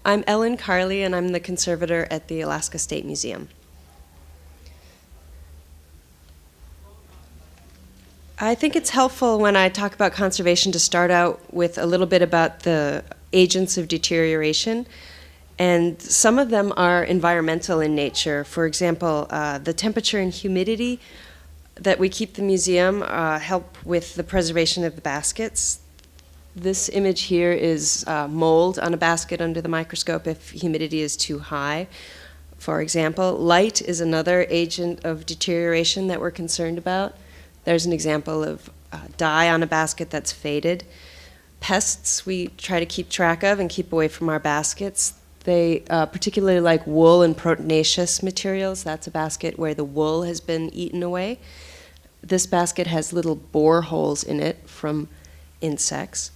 I'm Ellen Carley, and I'm the conservator at the Alaska State Museum. I think it's helpful when I talk about conservation to start out with a little bit about the agents of deterioration. And some of them are environmental in nature. For example, the temperature and humidity that we keep the museum help with the preservation of the baskets. This image here is mold on a basket under the microscope if humidity is too high. For example, light is another agent of deterioration that we're concerned about. There's an example of dye on a basket that's faded. Pests we try to keep track of and keep away from our baskets. They particularly like wool and proteinaceous materials. That's a basket where the wool has been eaten away. This basket has little bore holes in it from insects.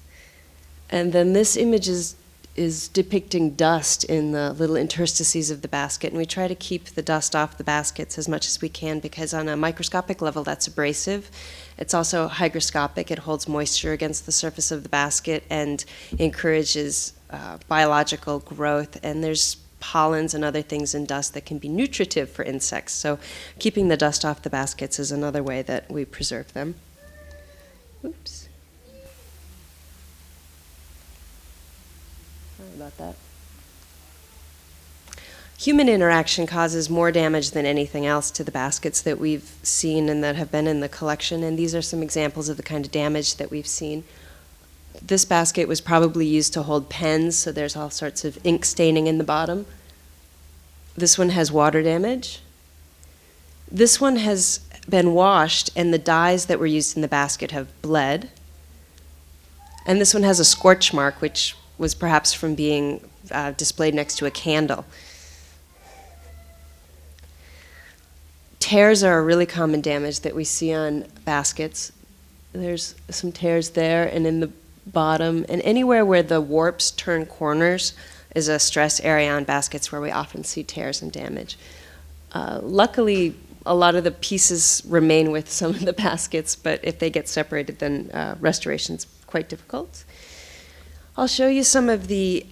And then this image is depicting dust in the little interstices of the basket. And we try to keep the dust off the baskets as much as we can because on a microscopic level that's abrasive. It's also hygroscopic. It holds moisture against the surface of the basket and encourages biological growth. And there's pollens and other things in dust that can be nutritive for insects. So keeping the dust off the baskets is another way that we preserve them. Oops. About that. Human interaction causes more damage than anything else to the baskets that we've seen and that have been in the collection, and these are some examples of the kind of damage that we've seen. This basket was probably used to hold pens, so there's all sorts of ink staining in the bottom. This one has water damage. This one has been washed, and the dyes that were used in the basket have bled. And this one has a scorch mark, which was perhaps from being displayed next to a candle. Tears are a really common damage that we see on baskets. There's some tears there and in the bottom, and anywhere where the warps turn corners is a stress area on baskets where we often see tears and damage. Luckily, a lot of the pieces remain with some of the baskets, but if they get separated, then restoration's quite difficult. I'll show you some of the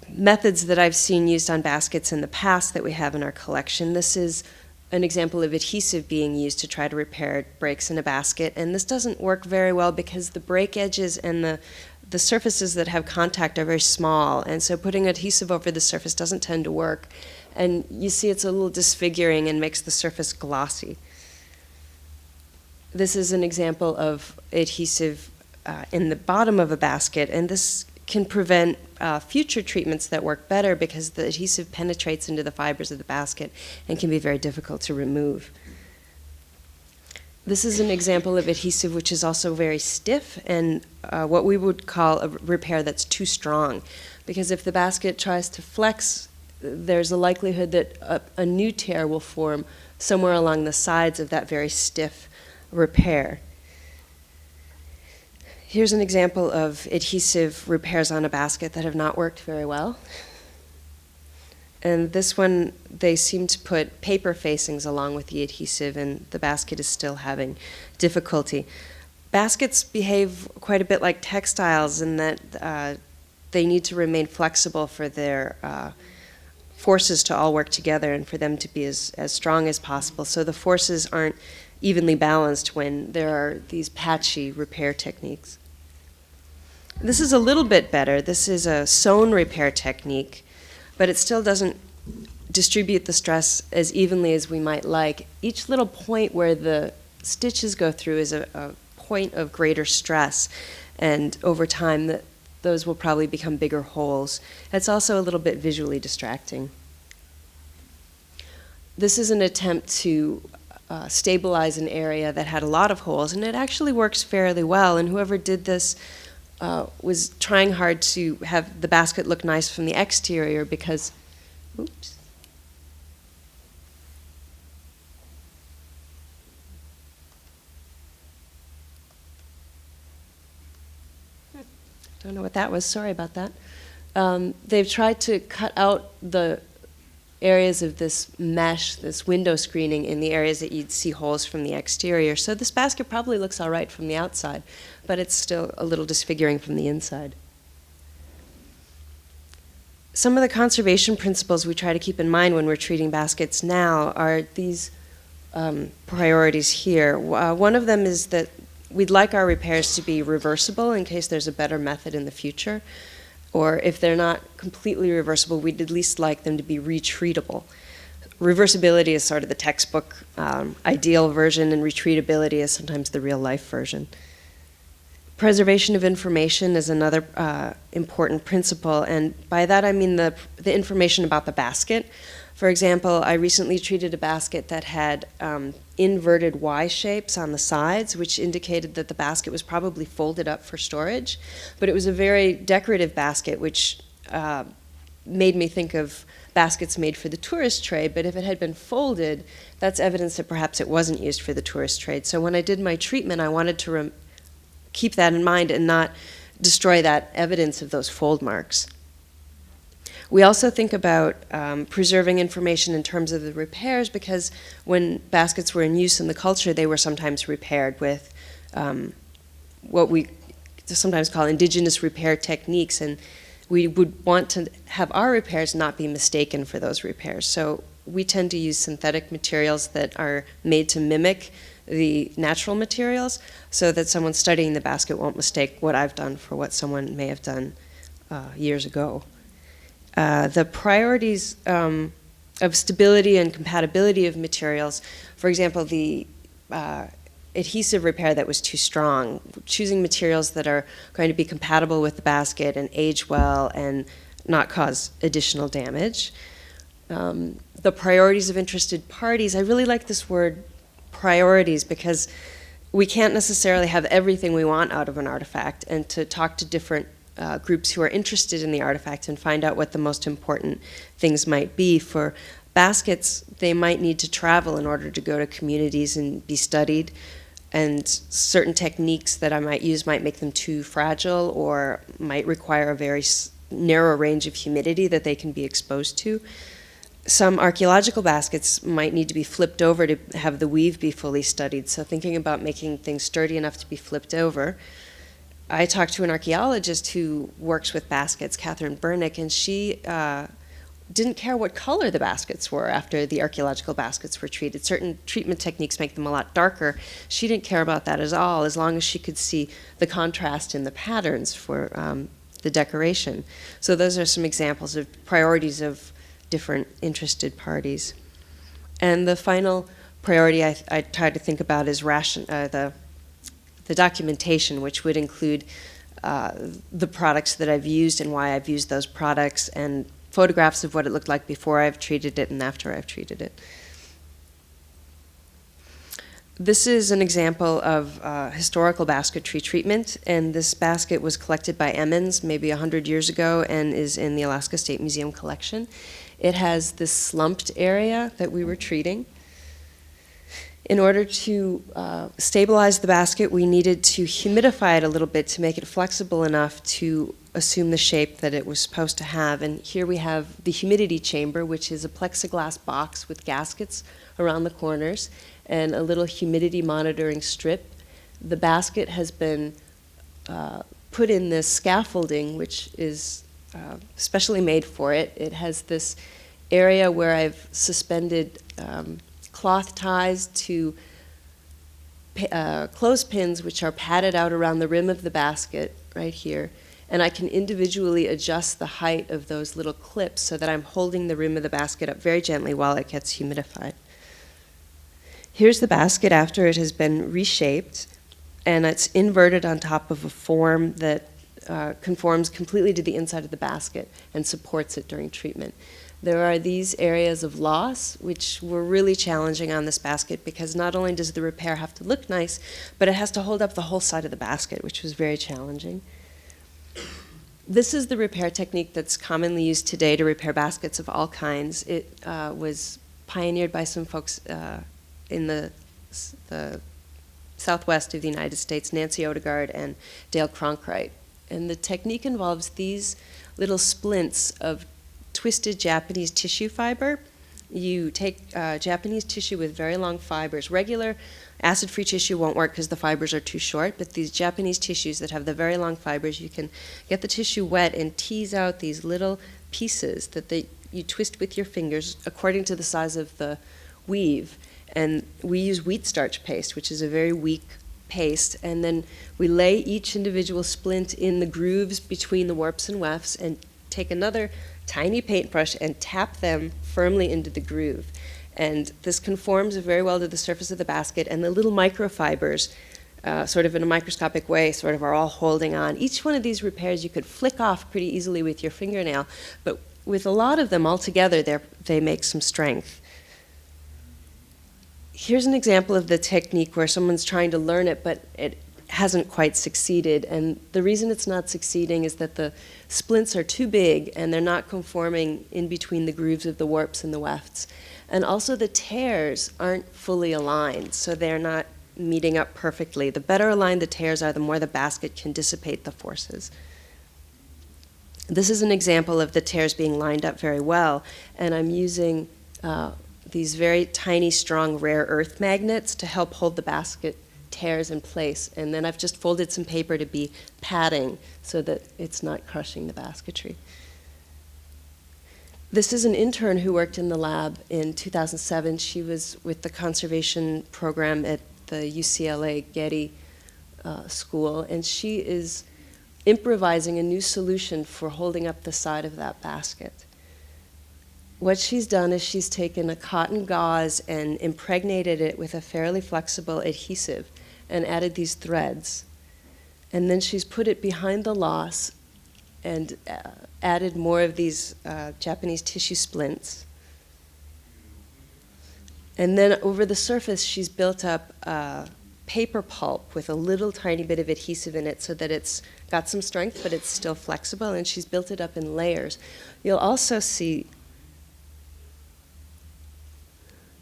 methods that I've seen used on baskets in the past that we have in our collection. This is an example of adhesive being used to try to repair breaks in a basket, and this doesn't work very well because the break edges and the surfaces that have contact are very small, and so putting adhesive over the surface doesn't tend to work. And you see it's a little disfiguring and makes the surface glossy. This is an example of adhesive in the bottom of a basket, and this can prevent future treatments that work better because the adhesive penetrates into the fibers of the basket and can be very difficult to remove. This is an example of adhesive which is also very stiff and what we would call a repair that's too strong, because if the basket tries to flex, there's a likelihood that a new tear will form somewhere along the sides of that very stiff repair. Here's an example of adhesive repairs on a basket that have not worked very well. And this one, they seem to put paper facings along with the adhesive, and the basket is still having difficulty. Baskets behave quite a bit like textiles in that they need to remain flexible for their forces to all work together and for them to be as strong as possible. So the forces aren't evenly balanced when there are these patchy repair techniques. This is a little bit better. This is a sewn repair technique, but it still doesn't distribute the stress as evenly as we might like. Each little point where the stitches go through is a point of greater stress, and over time those will probably become bigger holes. It's also a little bit visually distracting. This is an attempt to stabilize an area that had a lot of holes, and it actually works fairly well, and whoever did this was trying hard to have the basket look nice from the exterior because, oops. Don't know what that was, sorry about that. They've tried to cut out the areas of this mesh, this window screening in the areas that you'd see holes from the exterior. So this basket probably looks all right from the outside, but it's still a little disfiguring from the inside. some of the conservation principles we try to keep in mind when we're treating baskets now are these priorities here. One of them is that we'd like our repairs to be reversible in case there's a better method in the future. Or if they're not completely reversible, we'd at least like them to be retreatable. Reversibility is sort of the textbook ideal version, and retreatability is sometimes the real life version. Preservation of information is another important principle, and by that I mean the information about the basket. For example, I recently treated a basket that had inverted Y shapes on the sides, which indicated that the basket was probably folded up for storage. But it was a very decorative basket, which made me think of baskets made for the tourist trade. But if it had been folded, that's evidence that perhaps it wasn't used for the tourist trade. So when I did my treatment, I wanted to keep that in mind and not destroy that evidence of those fold marks. We also think about preserving information in terms of the repairs, because when baskets were in use in the culture, they were sometimes repaired with what we sometimes call indigenous repair techniques, and we would want to have our repairs not be mistaken for those repairs. So we tend to use synthetic materials that are made to mimic the natural materials, so that someone studying the basket won't mistake what I've done for what someone may have done years ago. The priorities of stability and compatibility of materials, for example, the adhesive repair that was too strong, choosing materials that are going to be compatible with the basket and age well and not cause additional damage. The priorities of interested parties, I really like this word priorities, because we can't necessarily have everything we want out of an artifact, and to talk to different groups who are interested in the artifact and find out what the most important things might be. For baskets, they might need to travel in order to go to communities and be studied, and certain techniques that I might use might make them too fragile or might require a very narrow range of humidity that they can be exposed to. Some archeological baskets might need to be flipped over to have the weave be fully studied, so thinking about making things sturdy enough to be flipped over. I talked to an archaeologist who works with baskets, Catherine Burnick, and she didn't care what color the baskets were after the archaeological baskets were treated. Certain treatment techniques make them a lot darker. She didn't care about that at all, as long as she could see the contrast in the patterns for the decoration. So those are some examples of priorities of different interested parties. And the final priority I try to think about is the documentation, which would include the products that I've used and why I've used those products, and photographs of what it looked like before I've treated it and after I've treated it. This is an example of historical basketry treatment, and this basket was collected by Emmons maybe 100 years ago and is in the Alaska State Museum collection. It has this slumped area that we were treating. In order to stabilize the basket, we needed to humidify it a little bit to make it flexible enough to assume the shape that it was supposed to have. And here we have the humidity chamber, which is a plexiglass box with gaskets around the corners and a little humidity monitoring strip. The basket has been put in this scaffolding, which is specially made for it. It has this area where I've suspended cloth ties to clothespins, which are padded out around the rim of the basket right here. And I can individually adjust the height of those little clips so that I'm holding the rim of the basket up very gently while it gets humidified. Here's the basket after it has been reshaped, and it's inverted on top of a form that conforms completely to the inside of the basket and supports it during treatment. There are these areas of loss, which were really challenging on this basket, because not only does the repair have to look nice, but it has to hold up the whole side of the basket, which was very challenging. This is the repair technique that's commonly used today to repair baskets of all kinds. It was pioneered by some folks in the southwest of the United States, Nancy Odegaard and Dale Cronkite. And the technique involves these little splints of twisted Japanese tissue fiber. You take Japanese tissue with very long fibers. Regular acid-free tissue won't work because the fibers are too short, but these Japanese tissues that have the very long fibers, you can get the tissue wet and tease out these little pieces that you twist with your fingers according to the size of the weave. And we use wheat starch paste, which is a very weak paste, and then we lay each individual splint in the grooves between the warps and wefts and take another tiny paintbrush and tap them firmly into the groove. And this conforms very well to the surface of the basket, and the little microfibers, sort of in a microscopic way, sort of are all holding on. Each one of these repairs you could flick off pretty easily with your fingernail, but with a lot of them all together, they make some strength. Here's an example of the technique where someone's trying to learn it, but it hasn't quite succeeded. And the reason it's not succeeding is that the splints are too big and they're not conforming in between the grooves of the warps and the wefts. And also the tears aren't fully aligned, so they're not meeting up perfectly. The better aligned the tears are, the more the basket can dissipate the forces. This is an example of the tears being lined up very well, and I'm using these very tiny, strong, rare earth magnets to help hold the basket tears in place. And then I've just folded some paper to be padding so that it's not crushing the basketry. This is an intern who worked in the lab in 2007. She was with the conservation program at the UCLA Getty School, and she is improvising a new solution for holding up the side of that basket. What she's done is she's taken a cotton gauze and impregnated it with a fairly flexible adhesive and added these threads. And then she's put it behind the loss and added more of these Japanese tissue splints. And then over the surface, she's built up paper pulp with a little tiny bit of adhesive in it so that it's got some strength, but it's still flexible, and she's built it up in layers. You'll also see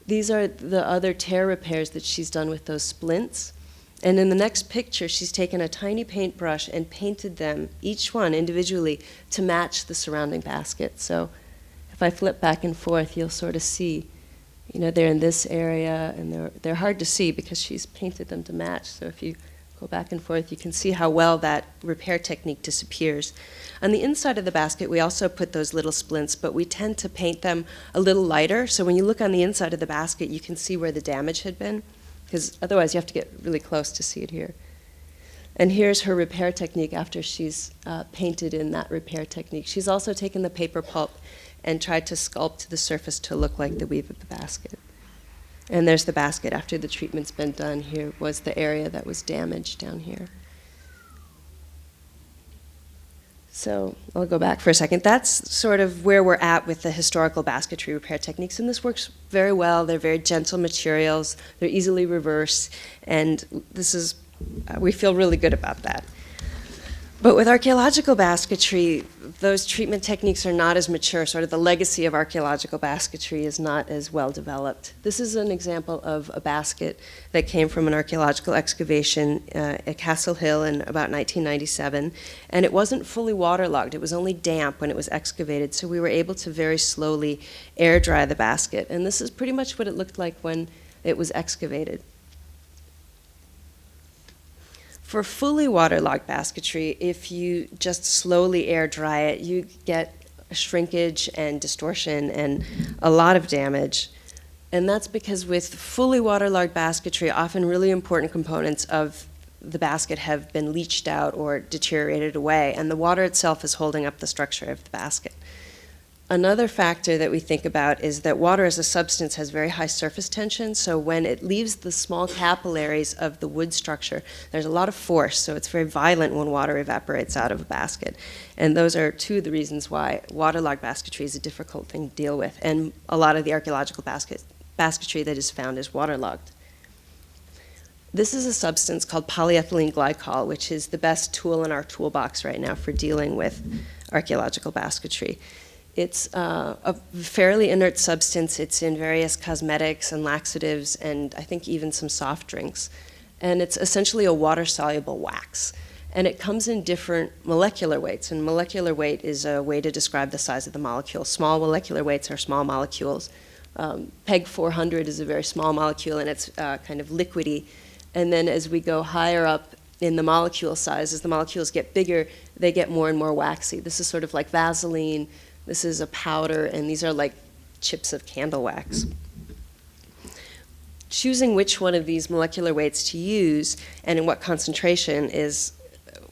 these are the other tear repairs that she's done with those splints. And in the next picture, she's taken a tiny paintbrush and painted them, each one individually, to match the surrounding basket. So if I flip back and forth, you'll sort of see, you know, they're in this area, and they're hard to see because she's painted them to match. So if you go back and forth, you can see how well that repair technique disappears. On the inside of the basket, we also put those little splints, but we tend to paint them a little lighter. So when you look on the inside of the basket, you can see where the damage had been, because otherwise you have to get really close to see it here. And here's her repair technique after she's painted in that repair technique. She's also taken the paper pulp and tried to sculpt the surface to look like the weave of the basket. And there's the basket after the treatment's been done. Here was the area that was damaged down here. So I'll go back for a second. That's sort of where we're at with the historical basketry repair techniques, and this works very well. They're very gentle materials. They're easily reversed, and this is, we feel really good about that. But with archaeological basketry, those treatment techniques are not as mature. Sort of the legacy of archaeological basketry is not as well developed. This is an example of a basket that came from an archaeological excavation at Castle Hill in about 1997. And it wasn't fully waterlogged. It was only damp when it was excavated. So we were able to very slowly air dry the basket. And this is pretty much what it looked like when it was excavated. For fully waterlogged basketry, if you just slowly air dry it, you get shrinkage and distortion and a lot of damage. And that's because with fully waterlogged basketry, often really important components of the basket have been leached out or deteriorated away, and the water itself is holding up the structure of the basket. Another factor that we think about is that water as a substance has very high surface tension, so when it leaves the small capillaries of the wood structure, there's a lot of force, so it's very violent when water evaporates out of a basket. And those are two of the reasons why waterlogged basketry is a difficult thing to deal with, and a lot of the archaeological basketry that is found is waterlogged. This is a substance called polyethylene glycol, which is the best tool in our toolbox right now for dealing with archaeological basketry. It's a fairly inert substance. It's in various cosmetics and laxatives and I think even some soft drinks. And it's essentially a water-soluble wax. And it comes in different molecular weights. And molecular weight is a way to describe the size of the molecule. Small molecular weights are small molecules. PEG 400 is a very small molecule, and it's kind of liquidy. And then as we go higher up in the molecule size, as the molecules get bigger, they get more and more waxy. This is sort of like Vaseline, This is a powder, and these are like chips of candle wax. Choosing which one of these molecular weights to use and in what concentration is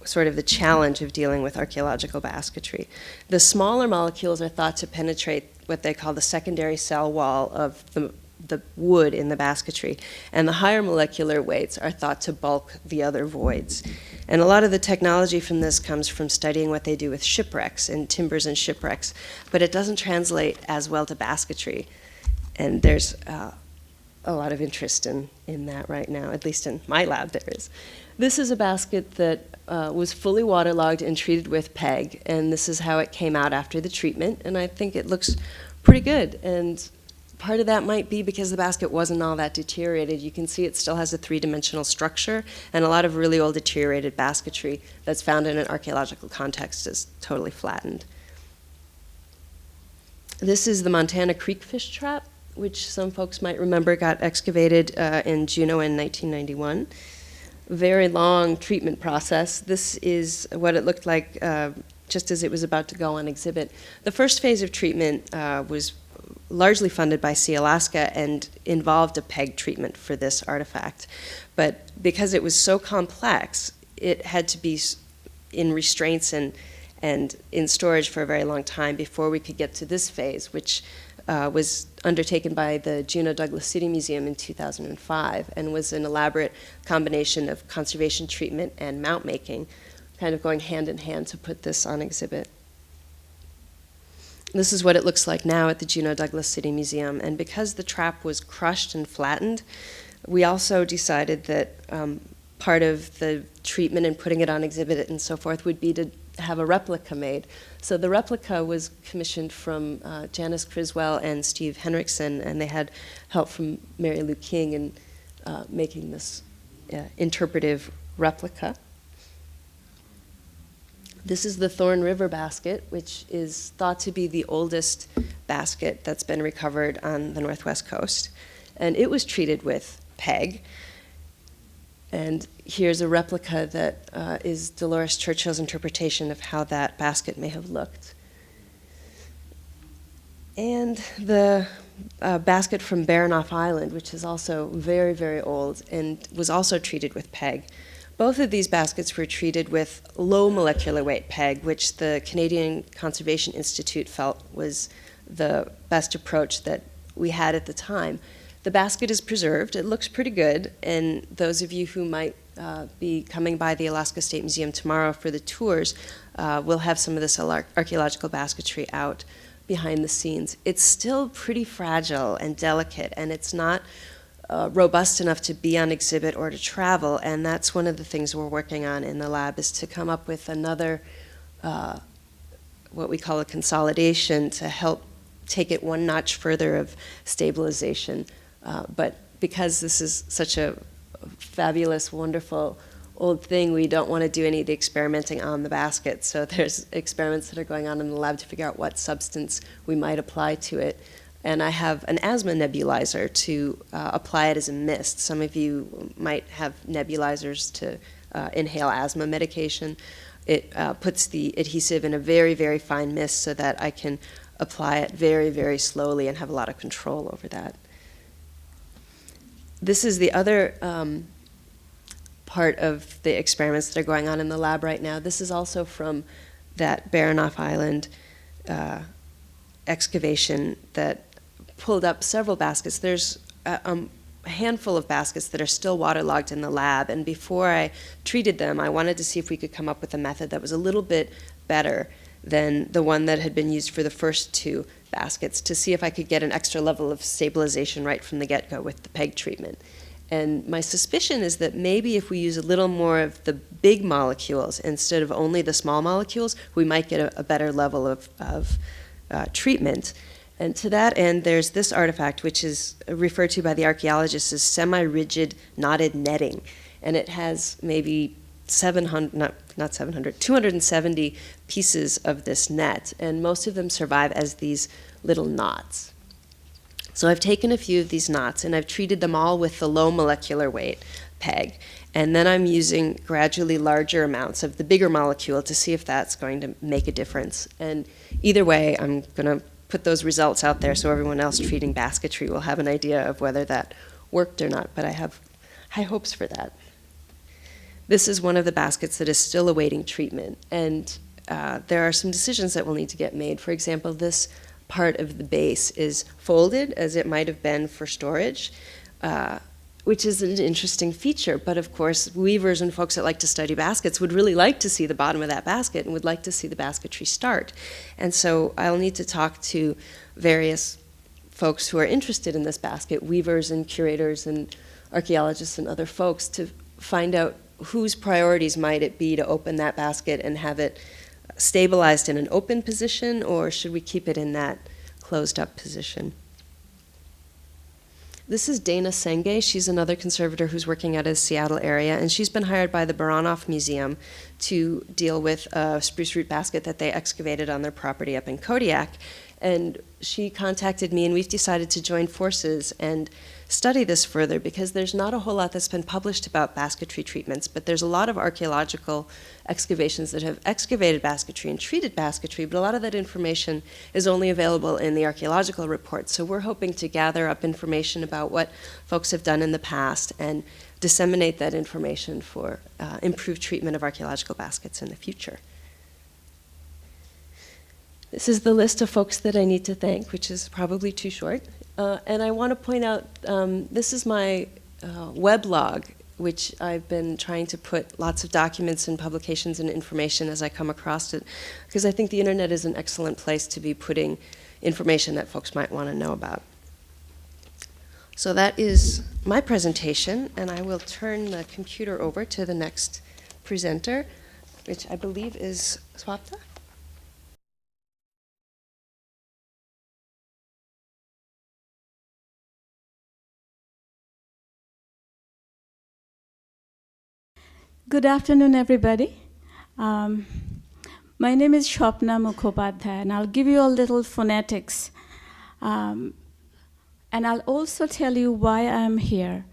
sort of the challenge of dealing with archaeological basketry. The smaller molecules are thought to penetrate what they call the secondary cell wall of the wood in the basketry, and the higher molecular weights are thought to bulk the other voids. And a lot of the technology from this comes from studying what they do with shipwrecks and timbers and shipwrecks, but it doesn't translate as well to basketry. And there's a lot of interest in that right now, at least in my lab there is. This is a basket that was fully waterlogged and treated with PEG, and this is how it came out after the treatment, and I think it looks pretty good. And part of that might be because the basket wasn't all that deteriorated. You can see it still has a three-dimensional structure, and a lot of really old deteriorated basketry that's found in an archaeological context is totally flattened. This is the Montana Creek fish trap, which some folks might remember got excavated in Juneau in 1991. Very long treatment process. This is what it looked like just as it was about to go on exhibit. The first phase of treatment was largely funded by Sea Alaska and involved a PEG treatment for this artifact. But because it was so complex, it had to be in restraints and in storage for a very long time before we could get to this phase, which was undertaken by the Juneau Douglas City Museum in 2005 and was an elaborate combination of conservation treatment and mount making, kind of going hand in hand to put this on exhibit. This is what it looks like now at the Juneau Douglas City Museum, and because the trap was crushed and flattened, we also decided that part of the treatment and putting it on exhibit and so forth would be to have a replica made. So the replica was commissioned from Janice Criswell and Steve Henriksen, and they had help from Mary Lou King in making this interpretive replica. This is the Thorne River basket, which is thought to be the oldest basket that's been recovered on the Northwest Coast. And it was treated with PEG. And here's a replica that is Delores Churchill's interpretation of how that basket may have looked. And the basket from Baranof Island, which is also very, very old and was also treated with PEG. Both of these baskets were treated with low molecular weight PEG, which the Canadian Conservation Institute felt was the best approach that we had at the time. The basket is preserved. It looks pretty good, and those of you who might be coming by the Alaska State Museum tomorrow for the tours will have some of this archaeological basketry out behind the scenes. It's still pretty fragile and delicate, and it's not robust enough to be on exhibit or to travel, and that's one of the things we're working on in the lab, is to come up with another, what we call a consolidation, to help take it one notch further of stabilization. But because this is such a fabulous, wonderful old thing, we don't want to do any of the experimenting on the basket. So there's experiments that are going on in the lab to figure out what substance we might apply to it. And I have an asthma nebulizer to apply it as a mist. Some of you might have nebulizers to inhale asthma medication. It puts the adhesive in a very, very fine mist so that I can apply it very, very slowly and have a lot of control over that. This is the other part of the experiments that are going on in the lab right now. This is also from that Baranof Island excavation that pulled up several baskets. There's a handful of baskets that are still waterlogged in the lab, and before I treated them, I wanted to see if we could come up with a method that was a little bit better than the one that had been used for the first two baskets, to see if I could get an extra level of stabilization right from the get-go with the PEG treatment. And my suspicion is that maybe if we use a little more of the big molecules instead of only the small molecules, we might get a better level of treatment. And to that end, there's this artifact, which is referred to by the archaeologists as semi-rigid knotted netting. And it has maybe 270 pieces of this net, and most of them survive as these little knots. So I've taken a few of these knots and I've treated them all with the low molecular weight peg. And then I'm using gradually larger amounts of the bigger molecule to see if that's going to make a difference. And either way, I'm going to put those results out there so everyone else treating basketry will have an idea of whether that worked or not. But I have high hopes for that. This is one of the baskets that is still awaiting treatment. And there are some decisions that will need to get made. For example, this part of the base is folded as it might have been for storage, which is an interesting feature. But of course, weavers and folks that like to study baskets would really like to see the bottom of that basket and would like to see the basketry start. And so I'll need to talk to various folks who are interested in this basket, weavers and curators and archaeologists and other folks, to find out whose priorities might it be to open that basket and have it stabilized in an open position, or should we keep it in that closed up position? This is Dana Senge. She's another conservator who's working out of the Seattle area, and she's been hired by the Baranof Museum to deal with a spruce root basket that they excavated on their property up in Kodiak. And she contacted me, and we've decided to join forces and study this further, because there's not a whole lot that's been published about basketry treatments, but there's a lot of archaeological excavations that have excavated basketry and treated basketry, but a lot of that information is only available in the archaeological report. So we're hoping to gather up information about what folks have done in the past and disseminate that information for improved treatment of archaeological baskets in the future. This is the list of folks that I need to thank, which is probably too short. And I want to point out, this is my weblog, which I've been trying to put lots of documents and publications and information as I come across it, because I think the internet is an excellent place to be putting information that folks might want to know about. So that is my presentation, and I will turn the computer over to the next presenter, which I believe is Swapta. Good afternoon, everybody. My name is Shopna Mukhopadhyay, and I'll give you a little phonetics. And I'll also tell you why I'm here.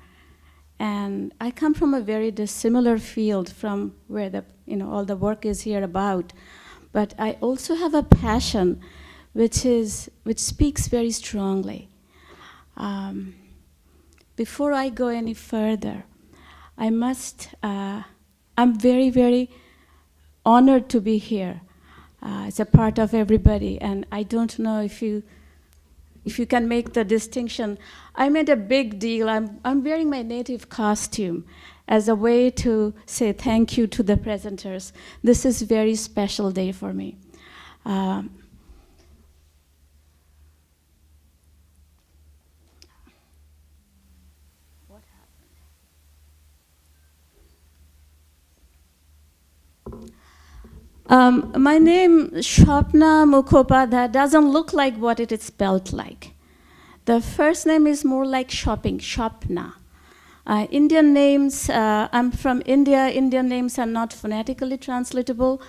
And I come from a very dissimilar field from where all the work is here about. But I also have a passion which speaks very strongly. Before I go any further, I'm very, very honored to be here as a part of everybody, and I don't know if you can make the distinction. I made a big deal. I'm wearing my native costume as a way to say thank you to the presenters. This is a very special day for me. My name, Shopna Mukhopadhyay, doesn't look like what it is spelled like. The first name is more like shopping, Shopna. Indian names, I'm from India. Indian names are not phonetically translatable,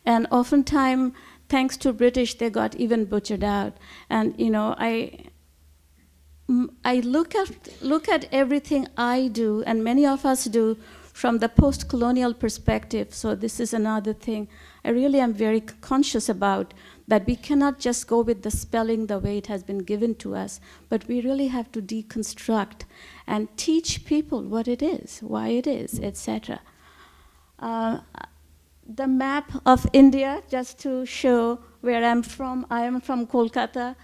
and oftentimes, thanks to British, they got even butchered out. And I look at everything I do, and many of us do, from the post-colonial perspective. So this is another thing I really am very conscious about, that we cannot just go with the spelling the way it has been given to us, but we really have to deconstruct and teach people what it is, why it is, etc. The map of India, just to show where I'm from. I am from Kolkata,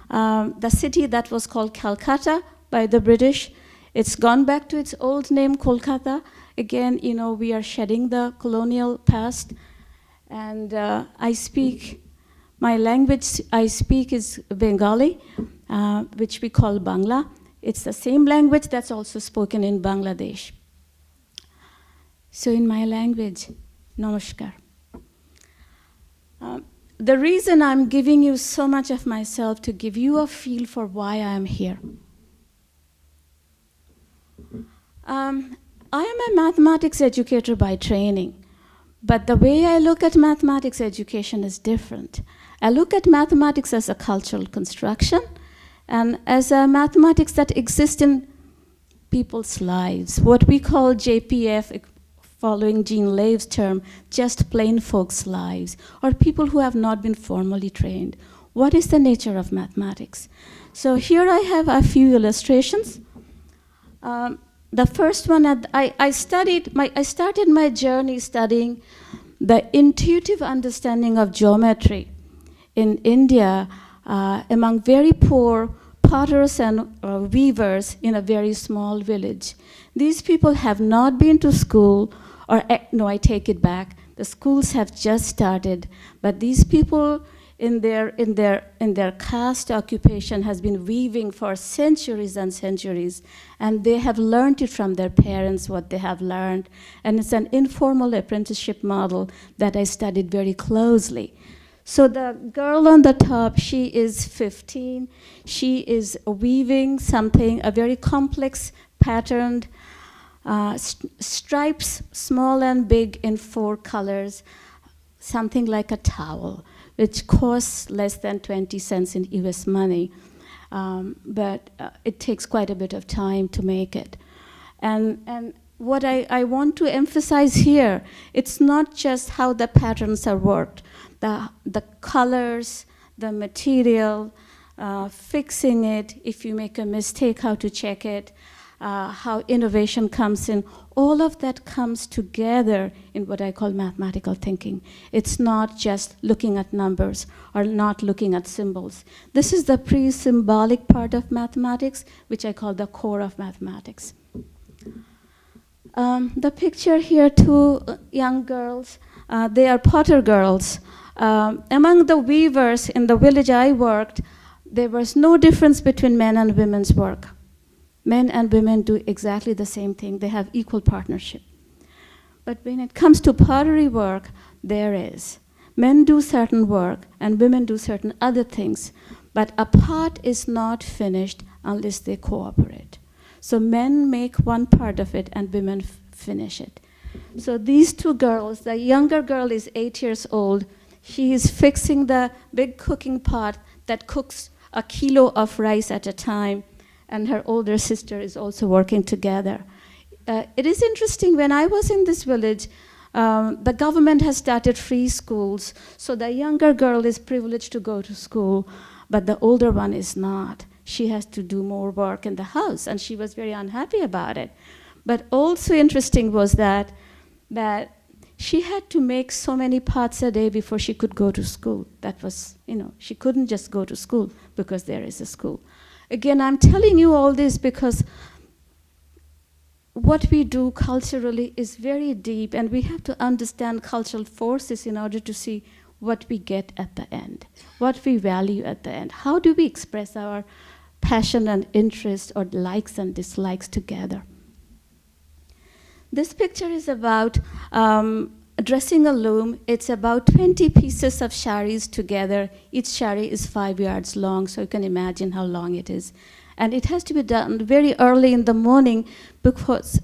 the city that was called Calcutta by the British. It's gone back to its old name, Kolkata. Again, we are shedding the colonial past. And my language I speak is Bengali, which we call Bangla. It's the same language that's also spoken in Bangladesh. So in my language, namaskar. The reason I'm giving you so much of myself to give you a feel for why I'm here. I am a mathematics educator by training, but the way I look at mathematics education is different. I look at mathematics as a cultural construction, and as a mathematics that exists in people's lives, what we call JPF, following Jean Lave's term, just plain folks' lives, or people who have not been formally trained. What is the nature of mathematics? So here I have a few illustrations. The first one, I started my journey studying the intuitive understanding of geometry in India among very poor potters and weavers in a very small village. These people have not been to school, or no, I take it back. The schools have just started, but these people in their caste occupation has been weaving for centuries and centuries, and they have learned it from their parents what they have learned, and it's an informal apprenticeship model that I studied very closely. So the girl on the top, she is 15. She is weaving something, a very complex patterned stripes, small and big in 4 colors, something like a towel, which costs less than 20 cents in US money. But it takes quite a bit of time to make it. And what I want to emphasize here, it's not just how the patterns are worked, the colors, the material, fixing it, if you make a mistake, how to check it, how innovation comes in. All of that comes together in what I call mathematical thinking. It's not just looking at numbers or not looking at symbols. This is the pre-symbolic part of mathematics, which I call the core of mathematics. The picture here, 2 young girls, they are potter girls. Among the weavers in the village I worked, there was no difference between men and women's work. Men and women do exactly the same thing. They have equal partnership. But when it comes to pottery work, there is. Men do certain work and women do certain other things. But a pot is not finished unless they cooperate. So men make one part of it and women finish it. So these 2 girls, the younger girl is 8 years old. She is fixing the big cooking pot that cooks 1 kilo of rice at a time, and her older sister is also working together. It is interesting, when I was in this village, the government has started free schools, so the younger girl is privileged to go to school, but the older one is not. She has to do more work in the house, and she was very unhappy about it. But also interesting was that she had to make so many pots a day before she could go to school. That was, she couldn't just go to school because there is a school. Again, I'm telling you all this because what we do culturally is very deep, and we have to understand cultural forces in order to see what we get at the end, what we value at the end. How do we express our passion and interest or likes and dislikes together? This picture is about dressing a loom. It's about 20 pieces of sharis together. Each shari is 5 yards long, so you can imagine how long it is. And it has to be done very early in the morning because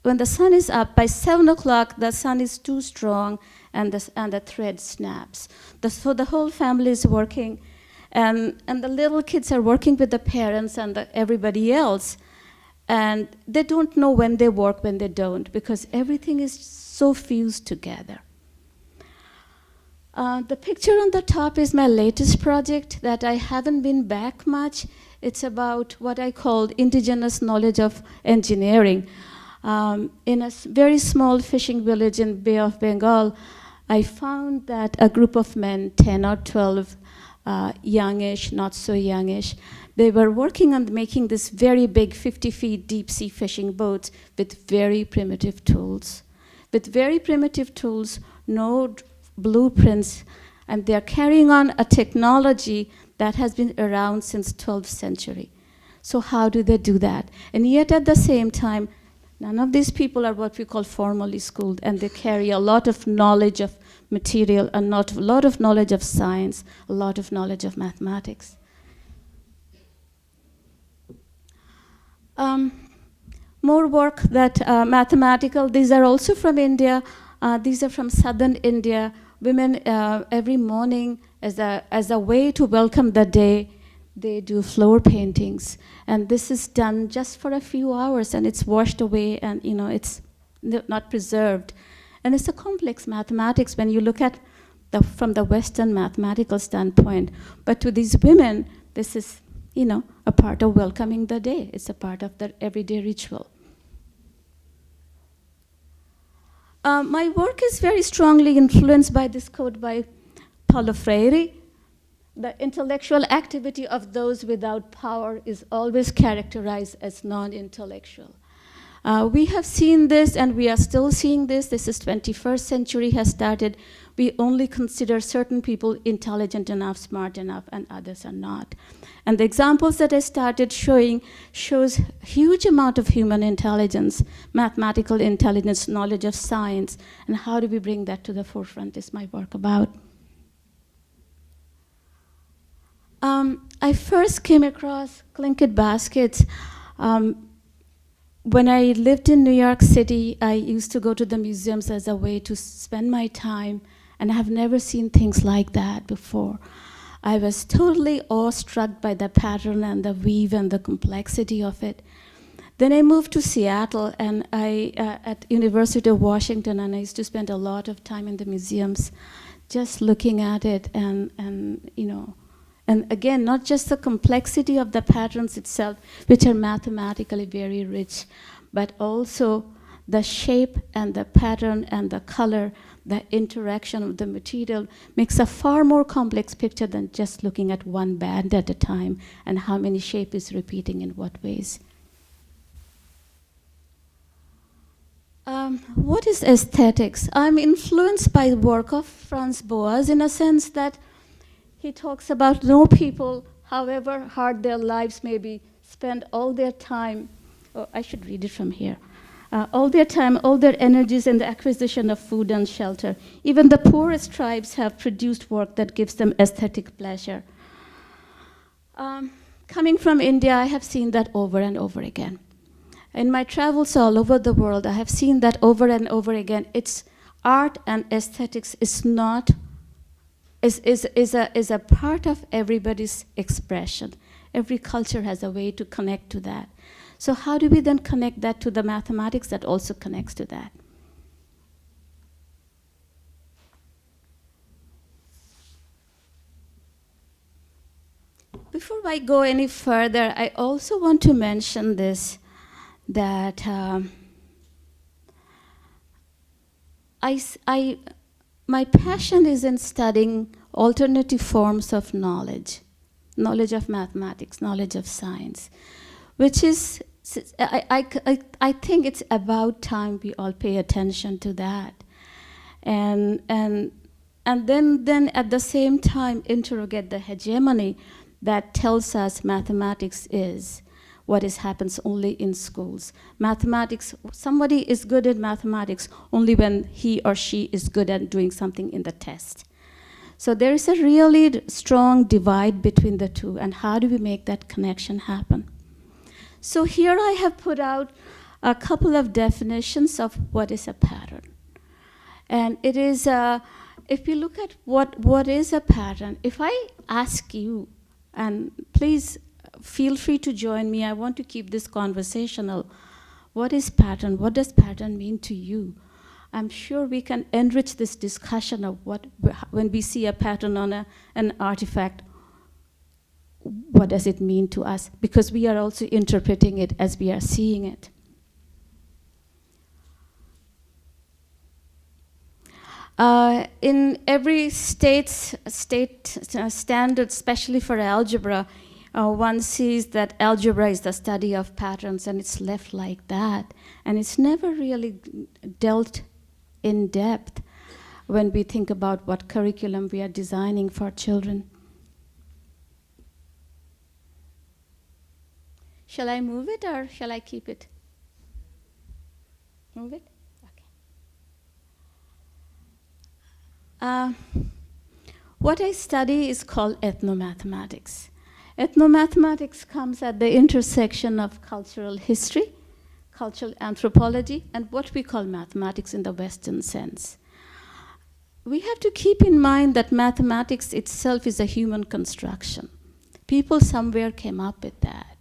when the sun is up, by 7 o'clock, the sun is too strong and the thread snaps. So the whole family is working, and the little kids are working with the parents and everybody else. And they don't know when they work, when they don't, because everything is so fused together. The picture on the top is my latest project that I haven't been back much. It's about what I called indigenous knowledge of engineering. In a very small fishing village in Bay of Bengal, I found that a group of men, 10 or 12, youngish, not so youngish, they were working on making this very big 50 feet deep sea fishing boats with very primitive tools. With very primitive tools, no blueprints, and they're carrying on a technology that has been around since 12th century. So how do they do that? And yet at the same time, none of these people are what we call formally schooled, and they carry a lot of knowledge of material, a lot of knowledge of science, a lot of knowledge of mathematics. More work that mathematical, these are also from India. These are from southern India. Women every morning, as a way to welcome the day, they do floor paintings. And this is done just for a few hours, and it's washed away, and it's not preserved. And it's a complex mathematics when you look at from the Western mathematical standpoint. But to these women, this is, a part of welcoming the day. It's a part of their everyday ritual. My work is very strongly influenced by this quote by Paulo Freire. The intellectual activity of those without power is always characterized as non-intellectual. We have seen this, and we are still seeing this. This is 21st century has started. We only consider certain people intelligent enough, smart enough, and others are not. And the examples that I started showing shows huge amount of human intelligence, mathematical intelligence, knowledge of science, and how do we bring that to the forefront is my work about. I first came across Tlingit baskets when I lived in New York City. I used to go to the museums as a way to spend my time, and I have never seen things like that before. I was totally awestruck by the pattern and the weave and the complexity of it. Then I moved to Seattle, and I at University of Washington, and I used to spend a lot of time in the museums just looking at it, and again, not just the complexity of the patterns itself, which are mathematically very rich, but also the shape and the pattern and the color, the interaction of the material makes a far more complex picture than just looking at one band at a time and how many shape is repeating in what ways. What is aesthetics? I'm influenced by the work of Franz Boas in a sense that he talks about no people, however hard their lives may be, spend all their time, I should read it from here, all their time, all their energies in the acquisition of food and shelter. Even the poorest tribes have produced work that gives them aesthetic pleasure. Coming from India, I have seen that over and over again. In my travels all over the world, I have seen that over and over again. It's art and aesthetics is a part of everybody's expression. Every culture has a way to connect to that. So how do we then connect that to the mathematics that also connects to that? Before I go any further, I also want to mention this, that my passion is in studying alternative forms of knowledge of mathematics, knowledge of science, which is, I think it's about time we all pay attention to that. And then at the same time interrogate the hegemony that tells us mathematics is what happens only in schools. Mathematics, somebody is good at mathematics only when he or she is good at doing something in the test. So there is a really strong divide between the two, and how do we make that connection happen? So here I have put out a couple of definitions of what is a pattern. And it is, if you look at what is a pattern, if I ask you, and please feel free to join me, I want to keep this conversational. What is pattern? What does pattern mean to you? I'm sure we can enrich this discussion of when we see a pattern on an artifact, what does it mean to us? Because we are also interpreting it as we are seeing it. In every state standard, especially for algebra, one sees that algebra is the study of patterns, and it's left like that. And it's never really dealt in depth when we think about what curriculum we are designing for children. Shall I move it, or shall I keep it? Move it? Okay. What I study is called ethnomathematics. Ethnomathematics comes at the intersection of cultural history, cultural anthropology, and what we call mathematics in the Western sense. We have to keep in mind that mathematics itself is a human construction. People somewhere came up with that.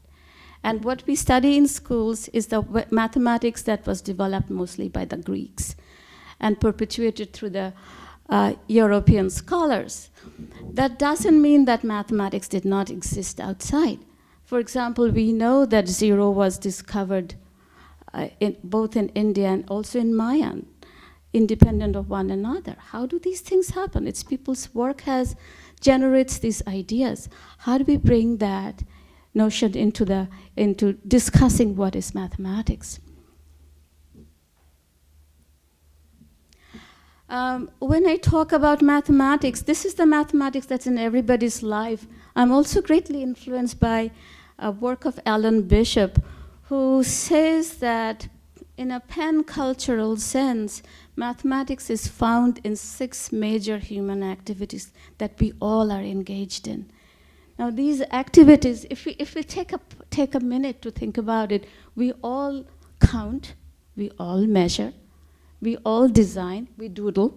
And what we study in schools is the mathematics that was developed mostly by the Greeks and perpetuated through the European scholars. That doesn't mean that mathematics did not exist outside. For example, we know that zero was discovered both in India and also in Mayan, independent of one another. How do these things happen? It's people's work generates these ideas. How do we bring that notion into discussing what is mathematics? When I talk about mathematics, this is the mathematics that's in everybody's life. I'm also greatly influenced by a work of Alan Bishop, who says that in a pan-cultural sense, mathematics is found in 6 major human activities that we all are engaged in. Now, these activities, if we take a minute to think about it, we all count, we all measure, we all design, we doodle,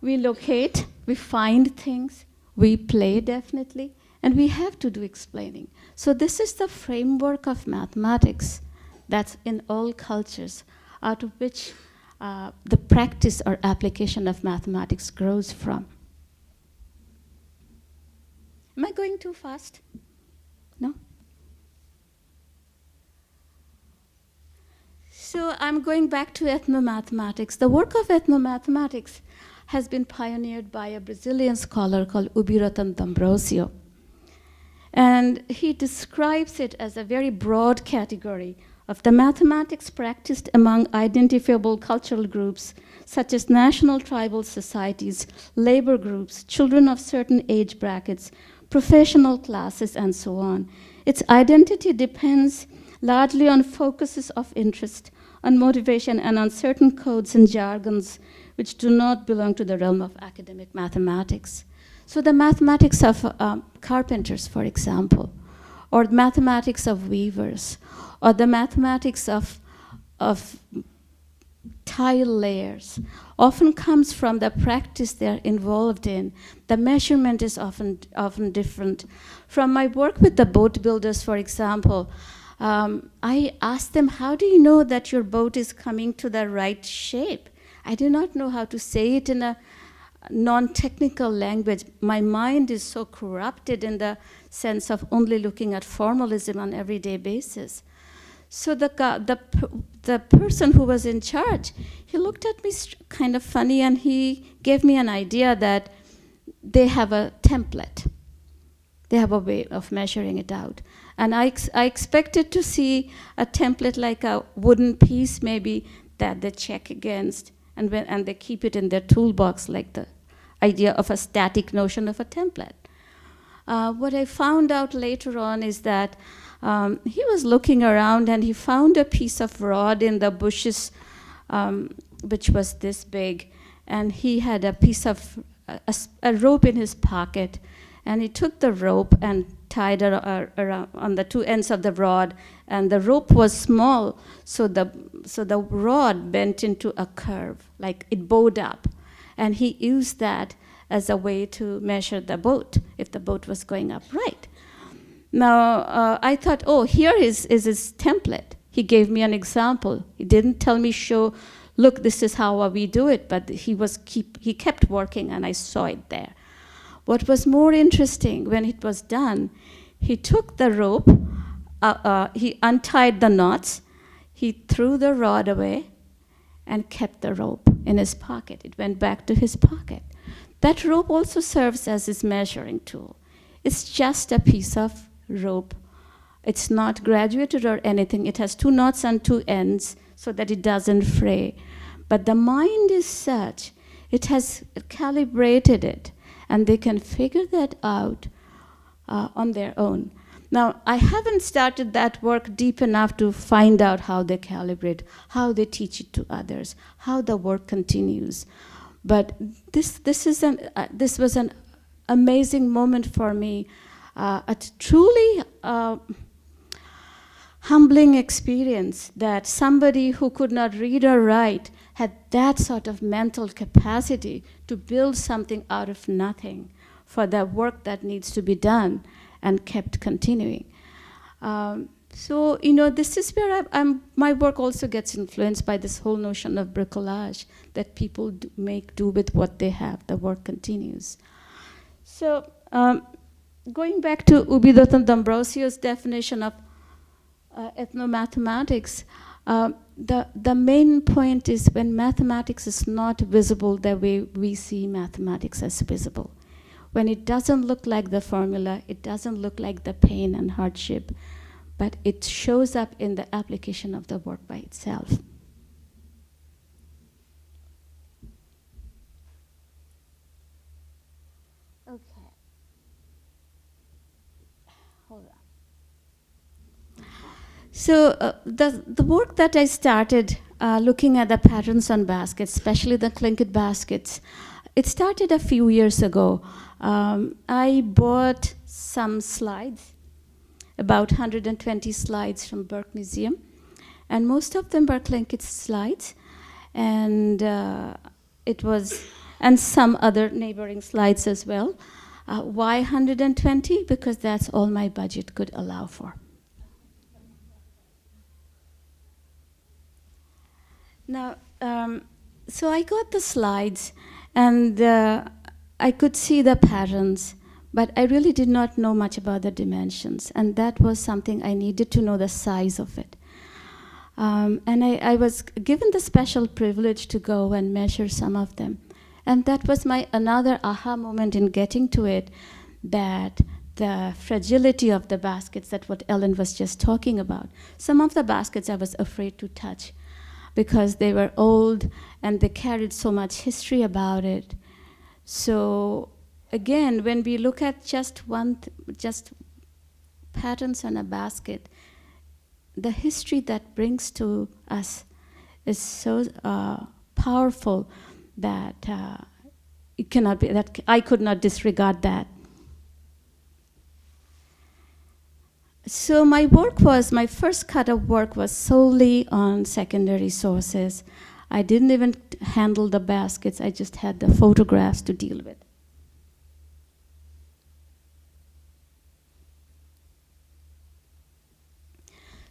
we locate, we find things, we play definitely, and we have to do explaining. So this is the framework of mathematics that's in all cultures, out of which the practice or application of mathematics grows from. Am I going too fast? No? So I'm going back to ethnomathematics. The work of ethnomathematics has been pioneered by a Brazilian scholar called Ubiratan D'Ambrosio. And he describes it as a very broad category of the mathematics practiced among identifiable cultural groups, such as national tribal societies, labor groups, children of certain age brackets, professional classes, and so on. Its identity depends largely on focuses of interest, on motivation, and on certain codes and jargons which do not belong to the realm of academic mathematics. So the mathematics of carpenters, for example, or mathematics of weavers, or the mathematics of tile layers, often comes from the practice they're involved in. The measurement is often different. From my work with the boat builders, for example, I asked them, how do you know that your boat is coming to the right shape? I do not know how to say it in a non-technical language. My mind is so corrupted in the sense of only looking at formalism on an everyday basis. So the person who was in charge, he looked at me kind of funny, and he gave me an idea that they have a template. They have a way of measuring it out. And I expected to see a template like a wooden piece maybe that they check against, and they keep it in their toolbox, like the idea of a static notion of a template. What I found out later on is that he was looking around and he found a piece of rod in the bushes, which was this big, and he had a piece of a rope in his pocket, and he took the rope and tied it around on the 2 ends of the rod, and the rope was small, so the rod bent into a curve, like it bowed up, and he used that as a way to measure the boat, if the boat was going upright. Now, I thought, oh, here is his template. He gave me an example. He didn't tell me, look, this is how we do it, but he kept working, and I saw it there. What was more interesting, when it was done, he took the rope, he untied the knots, he threw the rod away, and kept the rope in his pocket. It went back to his pocket. That rope also serves as his measuring tool. It's just a piece of rope. It's not graduated or anything. It has 2 knots and 2 ends so that it doesn't fray. But the mind is such, it has calibrated it, and they can figure that out on their own. Now, I haven't started that work deep enough to find out how they calibrate, how they teach it to others, how the work continues. But this was an amazing moment for me, a truly humbling experience that somebody who could not read or write had that sort of mental capacity to build something out of nothing for the work that needs to be done. and kept continuing. So, this is where my work also gets influenced by this whole notion of bricolage, that people make do with what they have. The work continues. So, going back to Ubidotan D'Ambrosio's definition of ethnomathematics, the main point is when mathematics is not visible the way we see mathematics as visible. When it doesn't look like the formula, it doesn't look like the pain and hardship, but it shows up in the application of the work by itself. Okay. Hold on. So the work that I started looking at the patterns on baskets, especially the Tlingit baskets, it started a few years ago. I bought some slides, about 120 slides from Burke Museum, and most of them were Tlingit slides, and and some other neighboring slides as well. Why 120? Because that's all my budget could allow for. Now, so I got the slides, and I could see the patterns, but I really did not know much about the dimensions, and that was something I needed to know the size of it. And I was given the special privilege to go and measure some of them. And that was my another aha moment in getting to it, that the fragility of the baskets, that what Ellen was just talking about. Some of the baskets I was afraid to touch because they were old and they carried so much history about it. So again, when we look at just patterns on a basket, the history that brings to us is so powerful that it cannot be, that I could not disregard that. So my first cut of work was solely on secondary sources. I didn't even handle the baskets, I just had the photographs to deal with.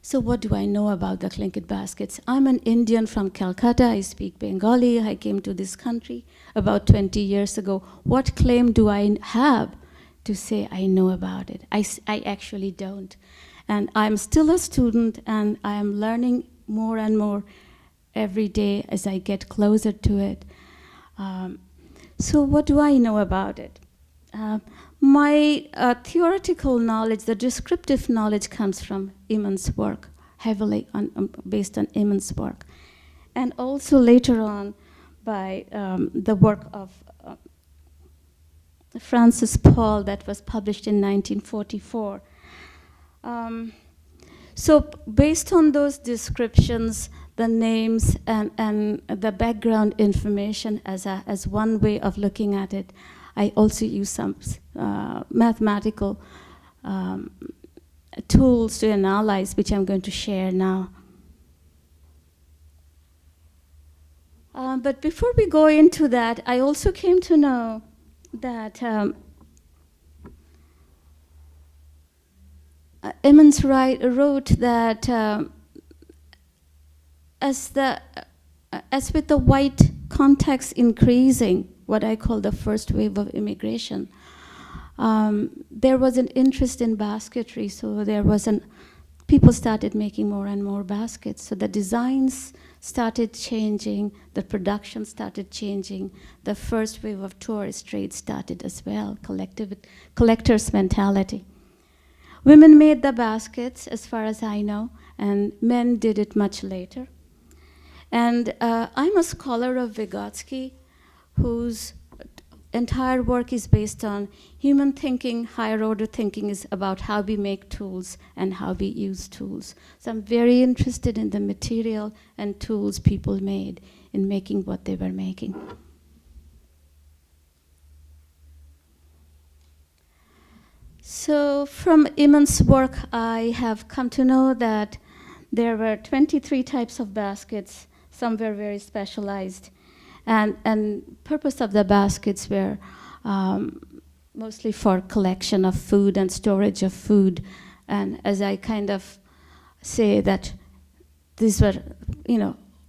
So what do I know about the Tlingit baskets? I'm an Indian from Calcutta. I speak Bengali. I came to this country about 20 years ago. What claim do I have to say I know about it? I actually don't. And I'm still a student, and I am learning more and more every day as I get closer to it. So what do I know about it? My theoretical knowledge, the descriptive knowledge, comes from Emmons' work, heavily based on Emmons' work. And also later on by the work of Francis Paul that was published in 1944. So based on those descriptions, the names and the background information as one way of looking at it, I also use some mathematical tools to analyze, which I'm going to share now. But before we go into that, I also came to know that Emmons wrote that as with the white context increasing, what I call the first wave of immigration, there was an interest in basketry, so people started making more and more baskets. So the designs started changing, the production started changing, the first wave of tourist trade started as well, collector's mentality. Women made the baskets, as far as I know, and men did it much later. And I'm a scholar of Vygotsky, whose entire work is based on human thinking. Higher order thinking is about how we make tools and how we use tools. So I'm very interested in the material and tools people made in making what they were making. So from Emmons' work, I have come to know that there were 23 types of baskets. Some were very specialized. And purpose of the baskets were mostly for collection of food and storage of food. And as I kind of say that these were,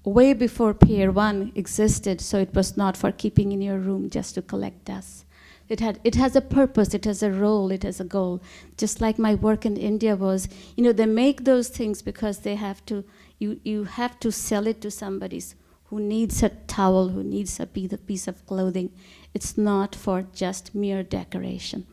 way before Pier 1 existed, so it was not for keeping in your room just to collect dust. It has a purpose, it has a role, it has a goal. Just like my work in India was, they make those things because they have to, you have to sell it to somebody who needs a towel, who needs a piece of clothing. It's not for just mere decoration.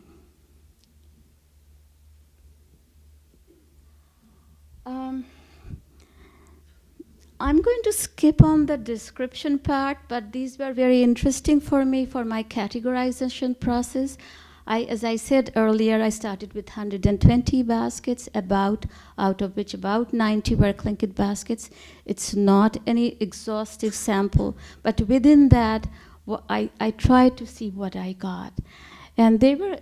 I'm going to skip on the description part, but these were very interesting for me for my categorization process. As I said earlier, I started with 120 baskets, out of which about 90 were Tlingit baskets. It's not any exhaustive sample, but within that, I tried to see what I got. And they were,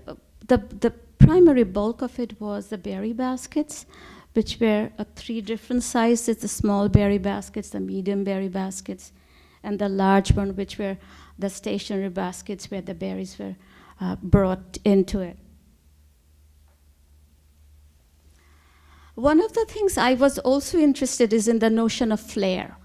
the primary bulk of it was the berry baskets, which were 3 different sizes: the small berry baskets, the medium berry baskets, and the large one, which were the stationary baskets where the berries were brought into it. One of the things I was also interested is in the notion of flare.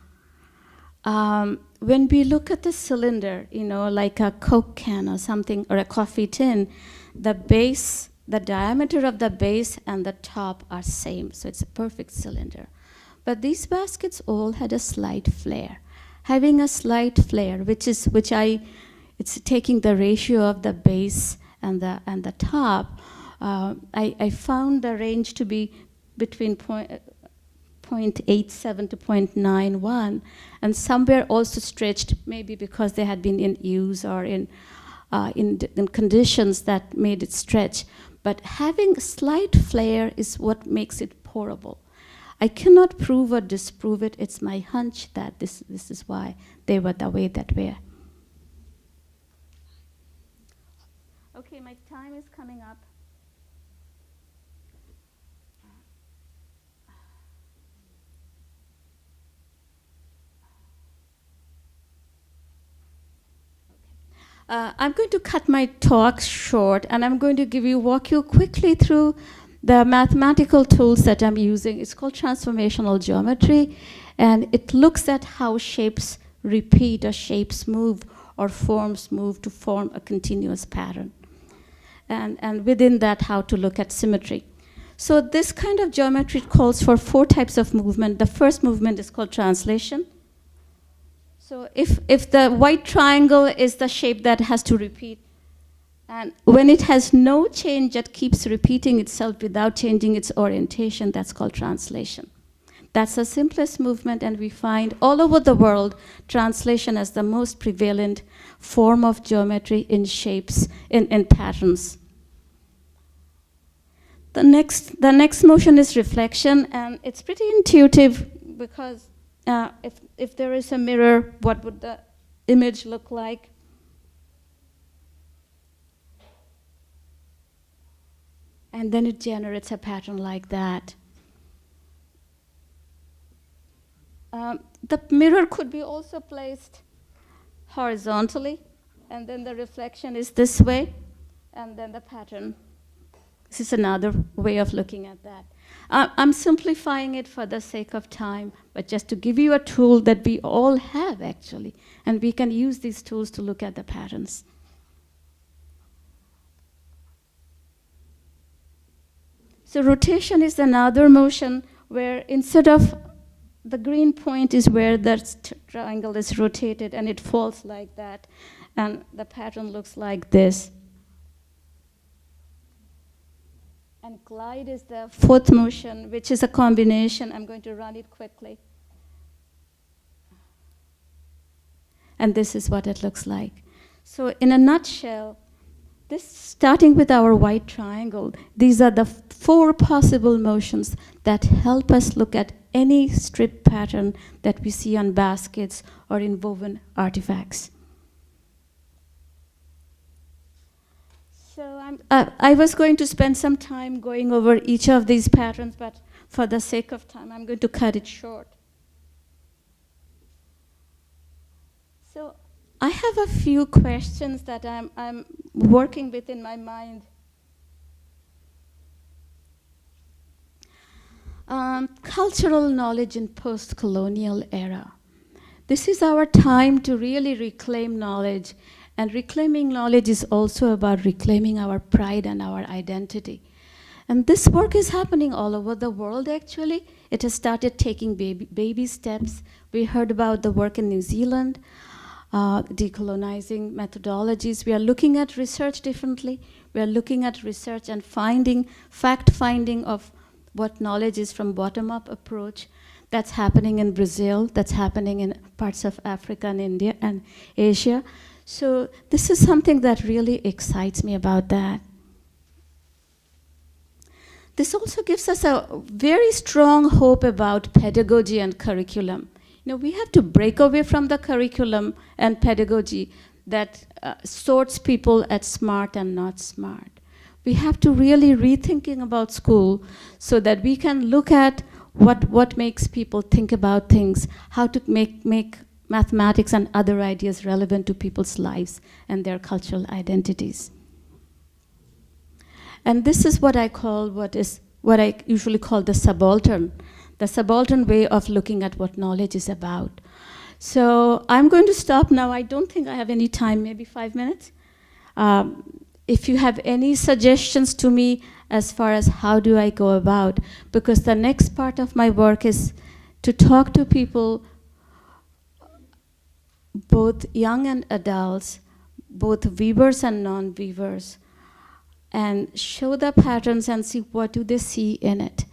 When we look at the cylinder, like a Coke can or something, or a coffee tin, the base, the diameter of the base and the top are same, so it's a perfect cylinder. But these baskets all had a slight flare. Having a slight flare, it's taking the ratio of the base and the top. I found the range to be between 0.87 to 0.91, and somewhere also stretched, maybe because they had been in use or in conditions that made it stretch. But having a slight flare is what makes it pourable. I cannot prove or disprove it. It's my hunch that this is why they were the way that were. Okay, my time is coming up. I'm going to cut my talk short, and I'm going to walk you quickly through the mathematical tools that I'm using. It's called transformational geometry, and it looks at how shapes repeat or shapes move or forms move to form a continuous pattern. And within that, how to look at symmetry. So this kind of geometry calls for 4 types of movement. The first movement is called translation. So if the white triangle is the shape that has to repeat, and when it has no change, it keeps repeating itself without changing its orientation, that's called translation. That's the simplest movement, and we find all over the world translation as the most prevalent form of geometry in shapes, in patterns. The next motion is reflection, and it's pretty intuitive because if there is a mirror, what would the image look like? And then it generates a pattern like that. The mirror could be also placed horizontally, and then the reflection is this way, and then the pattern. This is another way of looking at that. I'm simplifying it for the sake of time, but just to give you a tool that we all have, actually, and we can use these tools to look at the patterns. So rotation is another motion where instead of the green point is where the triangle is rotated, and it falls like that, and the pattern looks like this. And glide is the 4th motion, which is a combination. I'm going to run it quickly. And this is what it looks like. So in a nutshell, this, starting with our white triangle, these are the 4 possible motions that help us look at any strip pattern that we see on baskets or in woven artifacts. So I was going to spend some time going over each of these patterns, but for the sake of time, I'm going to cut it short. So I have a few questions that I'm working within my mind. Cultural knowledge in post-colonial era. This is our time to really reclaim knowledge, and reclaiming knowledge is also about reclaiming our pride and our identity. And this work is happening all over the world, actually. It has started taking baby steps. We heard about the work in New Zealand, decolonizing methodologies. We are looking at research differently. We are looking at research and fact-finding of what knowledge is from bottom-up approach. That's happening in Brazil, that's happening in parts of Africa and India and Asia. So this is something that really excites me about that. This also gives us a very strong hope about pedagogy and curriculum. You know, we have to break away from the curriculum and pedagogy that sorts people as smart and not smart. We have to really rethinking about school so that we can look at what makes people think about things, how to make mathematics and other ideas relevant to people's lives and their cultural identities. And this is what I usually call the subaltern way of looking at what knowledge is about. So I'm going to stop now. I don't think I have any time, maybe 5 minutes. If you have any suggestions to me as far as how do I go about, because the next part of my work is to talk to people, both young and adults, both weavers and non-weavers, and show the patterns and see what do they see in it.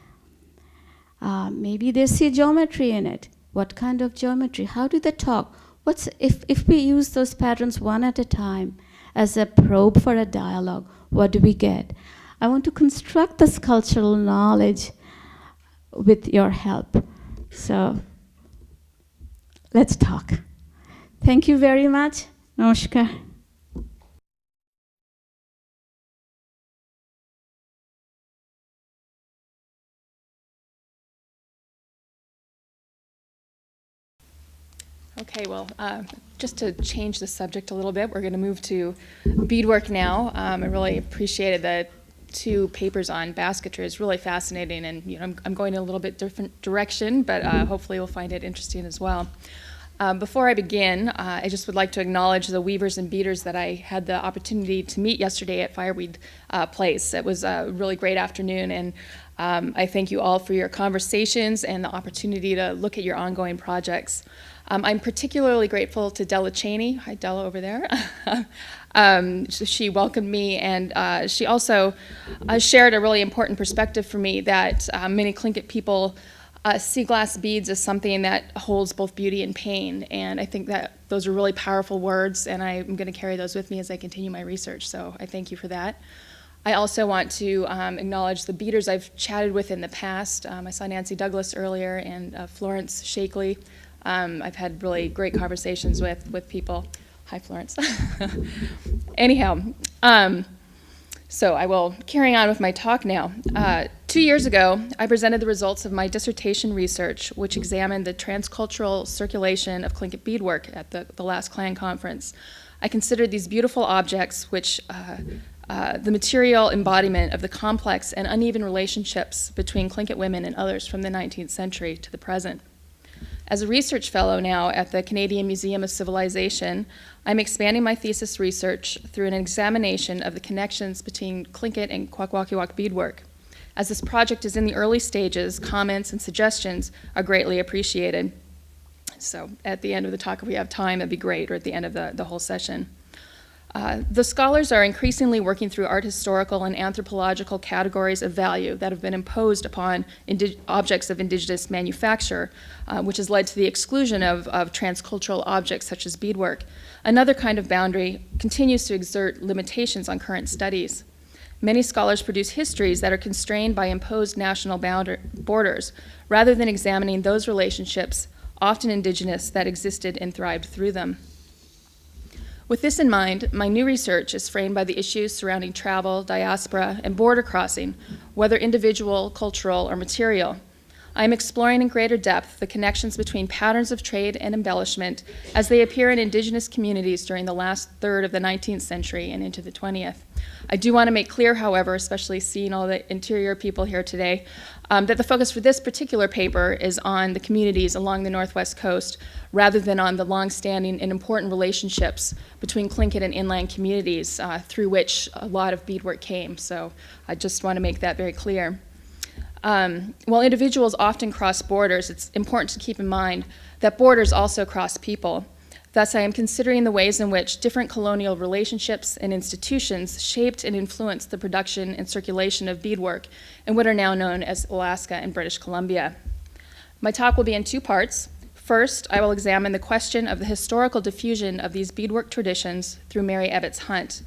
Maybe they see geometry in it. What kind of geometry? How do they talk? If we use those patterns one at a time as a probe for a dialogue, what do we get? I want to construct this cultural knowledge with your help. So let's talk. Thank you very much. Namaskar. Okay, well, just to change the subject a little bit, we're going to move to beadwork now. I really appreciated the 2 papers on basketry. It's really fascinating, and I'm going in a little bit different direction, but hopefully you'll find it interesting as well. Before I begin, I just would like to acknowledge the weavers and beaders that I had the opportunity to meet yesterday at Fireweed Place. It was a really great afternoon, and I thank you all for your conversations and the opportunity to look at your ongoing projects. I'm particularly grateful to Della Cheney. Hi, Della, over there. She welcomed me, and she also shared a really important perspective for me that many Tlingit people see glass beads as something that holds both beauty and pain, and I think that those are really powerful words, and I'm going to carry those with me as I continue my research, so I thank you for that. I also want to acknowledge the beaders I've chatted with in the past. I saw Nancy Douglas earlier and Florence Shakely. I've had really great conversations with people. Hi, Florence. Anyhow, so I will carry on with my talk now. 2 years ago, I presented the results of my dissertation research, which examined the transcultural circulation of Tlingit beadwork at the last clan conference. I considered these beautiful objects, which the material embodiment of the complex and uneven relationships between Tlingit women and others from the 19th century to the present. As a research fellow now at the Canadian Museum of Civilization, I'm expanding my thesis research through an examination of the connections between Tlingit and Kwakwaka'wakw beadwork. As this project is in the early stages, comments and suggestions are greatly appreciated. So at the end of the talk, if we have time, that'd be great, or at the end of the whole session. The scholars are increasingly working through art historical and anthropological categories of value that have been imposed upon objects of indigenous manufacture, which has led to the exclusion of transcultural objects such as beadwork. Another kind of boundary continues to exert limitations on current studies. Many scholars produce histories that are constrained by imposed national borders, rather than examining those relationships, often indigenous, that existed and thrived through them. With this in mind, my new research is framed by the issues surrounding travel, diaspora, and border crossing, whether individual, cultural, or material. I am exploring in greater depth the connections between patterns of trade and embellishment as they appear in indigenous communities during the last third of the 19th century and into the 20th. I do want to make clear, however, especially seeing all the interior people here today, that the focus for this particular paper is on the communities along the Northwest Coast rather than on the long-standing and important relationships between Tlingit and inland communities through which a lot of beadwork came. So I just want to make that very clear. While individuals often cross borders, it's important to keep in mind that borders also cross people. Thus, I am considering the ways in which different colonial relationships and institutions shaped and influenced the production and circulation of beadwork in what are now known as Alaska and British Columbia. My talk will be in two parts. First, I will examine the question of the historical diffusion of these beadwork traditions through Mary Ebbets Hunt.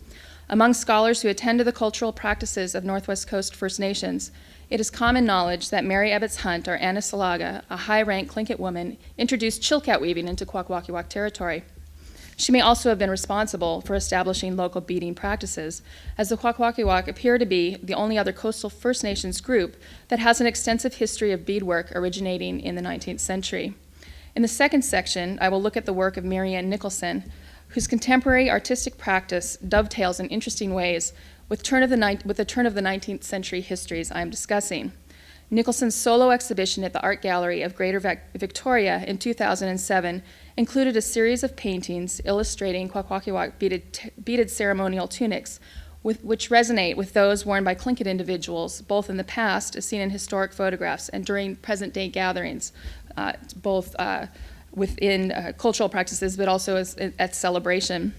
Among scholars who attend to the cultural practices of Northwest Coast First Nations, it is common knowledge that Mary Ebbets Hunt, or Anasalaga, a high-ranked Tlingit woman, introduced chilkat weaving into Kwakwaka'wakw territory. She may also have been responsible for establishing local beading practices, as the Kwakwaka'wakw appear to be the only other coastal First Nations group that has an extensive history of beadwork originating in the 19th century. In the second section, I will look at the work of Marianne Nicholson, whose contemporary artistic practice dovetails in interesting ways with the turn of the 19th century histories I am discussing. Nicholson's solo exhibition at the Art Gallery of Greater Victoria in 2007 included a series of paintings illustrating Kwakwaka'wakw beaded ceremonial tunics, which resonate with those worn by Tlingit individuals, both in the past, as seen in historic photographs, and during present-day gatherings, both within cultural practices, but also at celebration.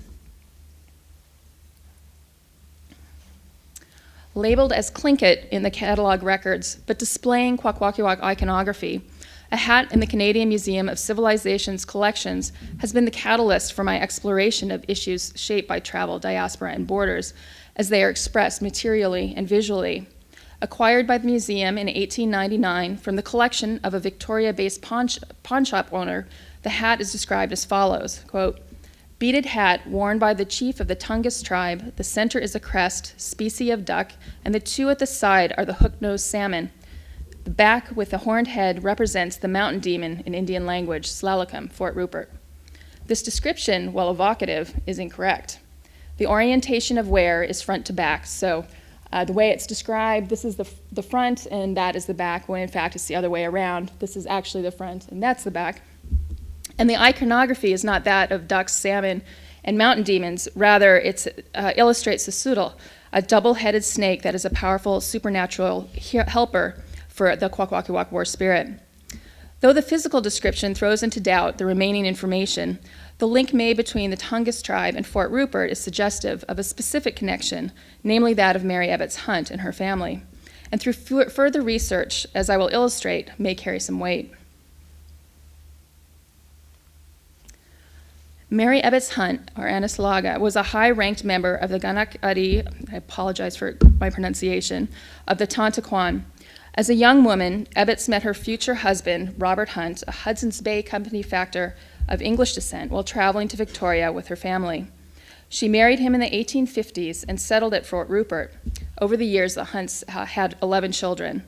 Labeled as Tlingit in the catalog records, but displaying Kwakwaka'wakw iconography, a hat in the Canadian Museum of Civilization's collections has been the catalyst for my exploration of issues shaped by travel, diaspora, and borders, as they are expressed materially and visually. Acquired by the museum in 1899 from the collection of a Victoria-based pawn shop owner, the hat is described as follows, quote, "Beaded hat worn by the chief of the Tungus tribe. The center is a crest, species of duck, and the two at the side are the hook-nosed salmon. The back with the horned head represents the mountain demon in Indian language, Slalakam, Fort Rupert." This description, while evocative, is incorrect. The orientation of wear is front to back, so the way it's described, this is the front and that is the back, when in fact it's the other way around. This is actually the front and that's the back. And the iconography is not that of ducks, salmon, and mountain demons. Rather, it illustrates the sudal, a double-headed snake that is a powerful supernatural helper for the Kwakwaka'wakw war spirit. Though the physical description throws into doubt the remaining information, the link made between the Tungus tribe and Fort Rupert is suggestive of a specific connection, namely that of Mary Ebbets Hunt and her family, and through further research, as I will illustrate, may carry some weight. Mary Ebbets Hunt, or Anasalaga, was a high-ranked member of the Ganak'ari, I apologize for my pronunciation, of the Tontaquan. As a young woman, Ebbets met her future husband, Robert Hunt, a Hudson's Bay Company factor of English descent, while traveling to Victoria with her family. She married him in the 1850s and settled at Fort Rupert. Over the years, the Hunts had 11 children.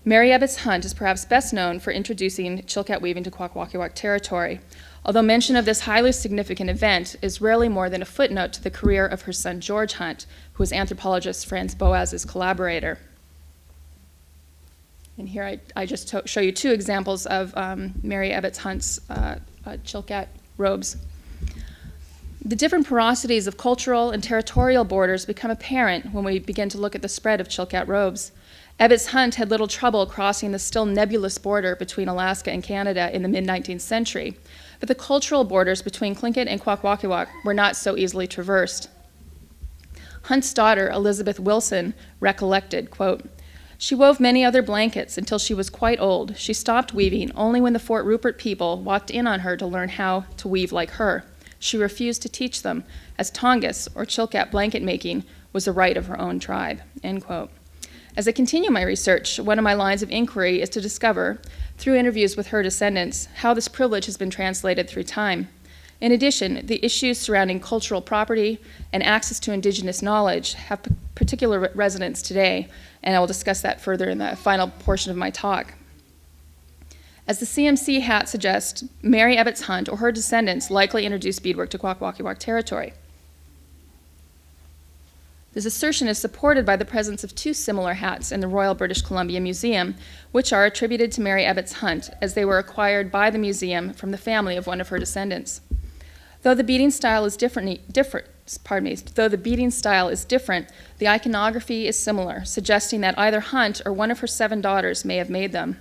Mary Ebbets Hunt is perhaps best known for introducing chilkat weaving to Kwakwaka'wakw territory, although mention of this highly significant event is rarely more than a footnote to the career of her son George Hunt, who was anthropologist Franz Boas's collaborator. And here I just show you two examples of Mary Ebbets Hunt's chilkat robes. The different porosities of cultural and territorial borders become apparent when we begin to look at the spread of chilkat robes. Ebbets Hunt had little trouble crossing the still nebulous border between Alaska and Canada in the mid-19th century, but the cultural borders between Tlingit and Kwakwaka'wakw were not so easily traversed. Hunt's daughter, Elizabeth Wilson, recollected, quote, "She wove many other blankets until she was quite old. She stopped weaving only when the Fort Rupert people walked in on her to learn how to weave like her. She refused to teach them, as tongus, or chilkat blanket making, was a right of her own tribe," end quote. As I continue my research, one of my lines of inquiry is to discover, through interviews with her descendants, how this privilege has been translated through time. In addition, the issues surrounding cultural property and access to indigenous knowledge have particular resonance today, and I will discuss that further in the final portion of my talk. As the CMC hat suggests, Mary Ebbets Hunt or her descendants likely introduced beadwork to Kwakwaka'wakw territory. This assertion is supported by the presence of two similar hats in the Royal British Columbia Museum, which are attributed to Mary Ebbets Hunt, as they were acquired by the museum from the family of one of her descendants. Though the beading style is different, the iconography is similar, suggesting that either Hunt or one of her 7 daughters may have made them.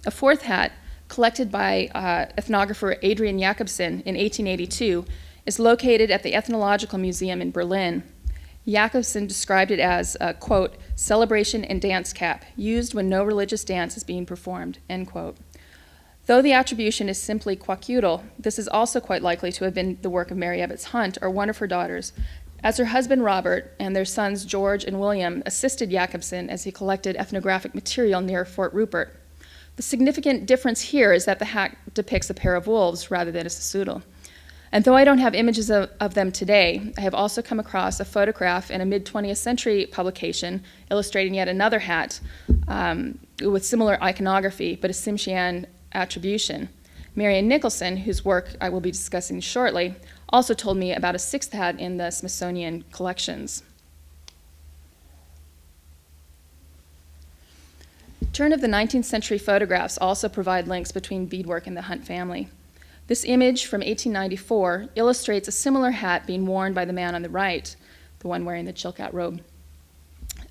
A fourth hat, collected by ethnographer Adrian Jacobsen in 1882, is located at the Ethnological Museum in Berlin. Jacobsen described it as a, quote, celebration and dance cap, used when no religious dance is being performed, end quote. Though the attribution is simply quacudal, this is also quite likely to have been the work of Mary Ebbets Hunt or one of her daughters, as her husband Robert and their sons George and William assisted Jacobsen as he collected ethnographic material near Fort Rupert. The significant difference here is that the hat depicts a pair of wolves rather than a sassoodle. And though I don't have images of them today, I have also come across a photograph in a mid-20th century publication illustrating yet another hat with similar iconography, but a Tsimshian attribution. Marian Nicholson, whose work I will be discussing shortly, also told me about a sixth hat in the Smithsonian collections. Turn of the 19th century photographs also provide links between beadwork and the Hunt family. This image from 1894 illustrates a similar hat being worn by the man on the right, the one wearing the Chilkat robe.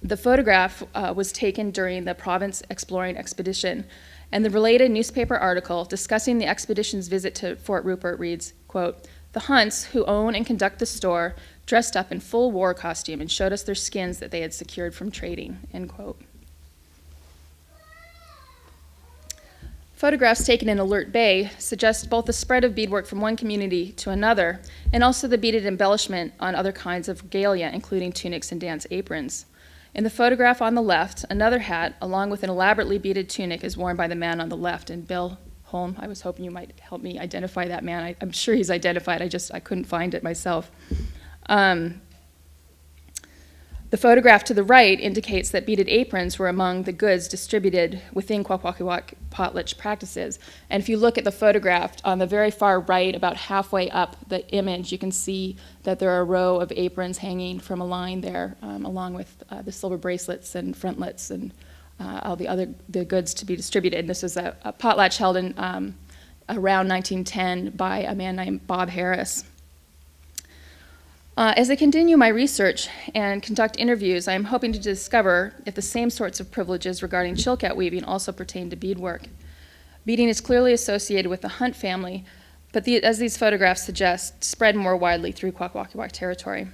The photograph was taken during the province exploring expedition, and the related newspaper article discussing the expedition's visit to Fort Rupert reads, quote, the Hunts, who own and conduct the store, dressed up in full war costume and showed us their skins that they had secured from trading, end quote. Photographs taken in Alert Bay suggest both the spread of beadwork from one community to another and also the beaded embellishment on other kinds of regalia, including tunics and dance aprons. In the photograph on the left, another hat, along with an elaborately beaded tunic, is worn by the man on the left. And Bill Holm, I was hoping you might help me identify that man. I'm sure he's identified, I couldn't find it myself. The photograph to the right indicates that beaded aprons were among the goods distributed within Kwakwaka'wakw potlatch practices. And if you look at the photograph on the very far right, about halfway up the image, you can see that there are a row of aprons hanging from a line there, along with the silver bracelets and frontlets and all the goods to be distributed. And this is a potlatch held in around 1910 by a man named Bob Harris. As I continue my research and conduct interviews, I am hoping to discover if the same sorts of privileges regarding Chilkat weaving also pertain to beadwork. Beading is clearly associated with the Hunt family, but as these photographs suggest, spread more widely through Kwakwaka'wakw territory.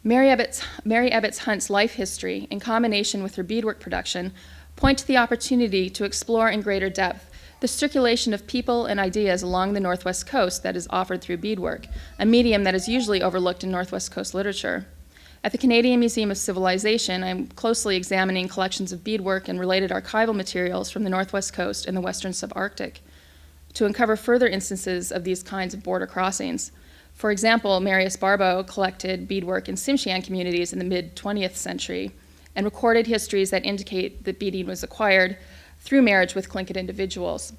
Mary Ebbets Hunt's life history, in combination with her beadwork production, point to the opportunity to explore in greater depth the circulation of people and ideas along the Northwest Coast that is offered through beadwork, a medium that is usually overlooked in Northwest Coast literature. At the Canadian Museum of Civilization, I'm closely examining collections of beadwork and related archival materials from the Northwest Coast and the Western Subarctic to uncover further instances of these kinds of border crossings. For example, Marius Barbeau collected beadwork in Tsimshian communities in the mid-20th century and recorded histories that indicate that beading was acquired through marriage with Tlingit individuals.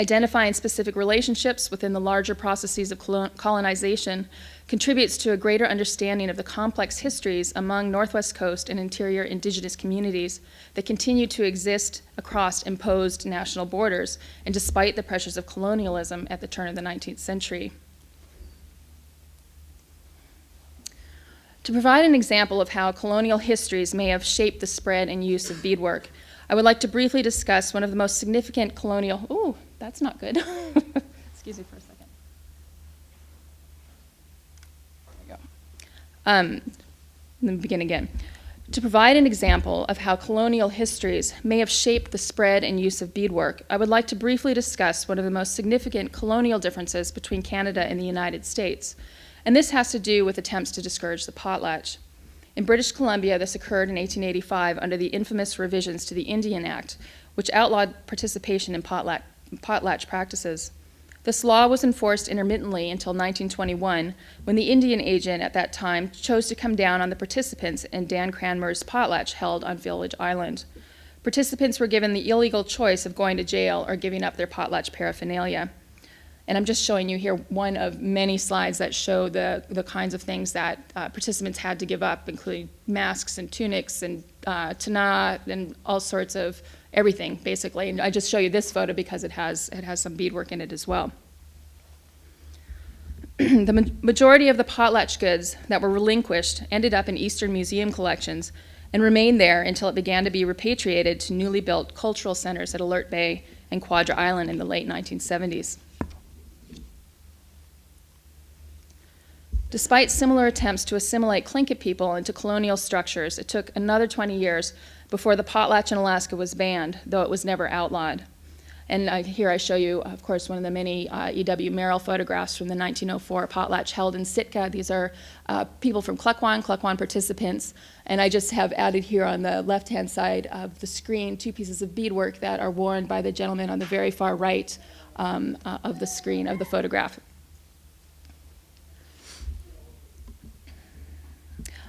Identifying specific relationships within the larger processes of colonization contributes to a greater understanding of the complex histories among Northwest Coast and interior indigenous communities that continue to exist across imposed national borders and despite the pressures of colonialism at the turn of the 19th century. To provide an example of how colonial histories may have shaped the spread and use of beadwork, I would like to briefly discuss one of the most significant colonial, ooh, that's not good. Excuse me for a second. There we go. Let me begin again. To provide an example of how colonial histories may have shaped the spread and use of beadwork, I would like to briefly discuss one of the most significant colonial differences between Canada and the United States. And this has to do with attempts to discourage the potlatch. In British Columbia, this occurred in 1885 under the infamous revisions to the Indian Act, which outlawed participation in potlatch practices. This law was enforced intermittently until 1921, when the Indian agent at that time chose to come down on the participants in Dan Cranmer's potlatch held on Village Island. Participants were given the illegal choice of going to jail or giving up their potlatch paraphernalia. And I'm just showing you here one of many slides that show the kinds of things that participants had to give up, including masks and tunics and tana and all sorts of everything, basically. And I just show you this photo because it has some beadwork in it as well. The majority of the potlatch goods that were relinquished ended up in Eastern Museum collections and remained there until it began to be repatriated to newly built cultural centers at Alert Bay and Quadra Island in the late 1970s. Despite similar attempts to assimilate Tlingit people into colonial structures, it took another 20 years before the potlatch in Alaska was banned, though it was never outlawed. And here I show you, of course, one of the many E.W. Merrill photographs from the 1904 potlatch held in Sitka. These are people from Klawock participants, and I just have added here on the left-hand side of the screen 2 pieces of beadwork that are worn by the gentleman on the very far right of the screen of the photograph.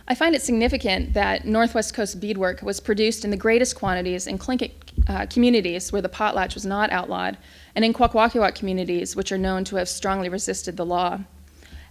I find it significant that Northwest Coast beadwork was produced in the greatest quantities in Tlingit communities where the potlatch was not outlawed, and in Kwakwaka'wakw communities which are known to have strongly resisted the law.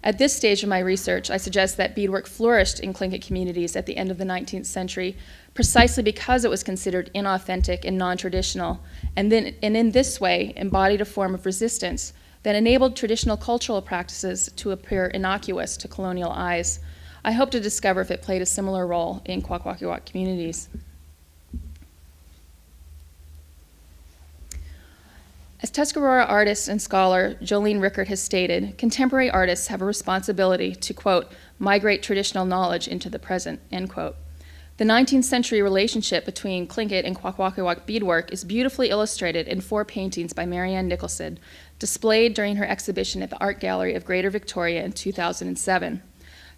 At this stage of my research, I suggest that beadwork flourished in Tlingit communities at the end of the 19th century precisely because it was considered inauthentic and non-traditional, and in this way embodied a form of resistance that enabled traditional cultural practices to appear innocuous to colonial eyes. I hope to discover if it played a similar role in Kwakwaka'wakw communities. As Tuscarora artist and scholar Jolene Rickert has stated, contemporary artists have a responsibility to, quote, migrate traditional knowledge into the present, end quote. The 19th century relationship between Tlingit and Kwakwaka'wakw beadwork is beautifully illustrated in 4 paintings by Marianne Nicholson, displayed during her exhibition at the Art Gallery of Greater Victoria in 2007.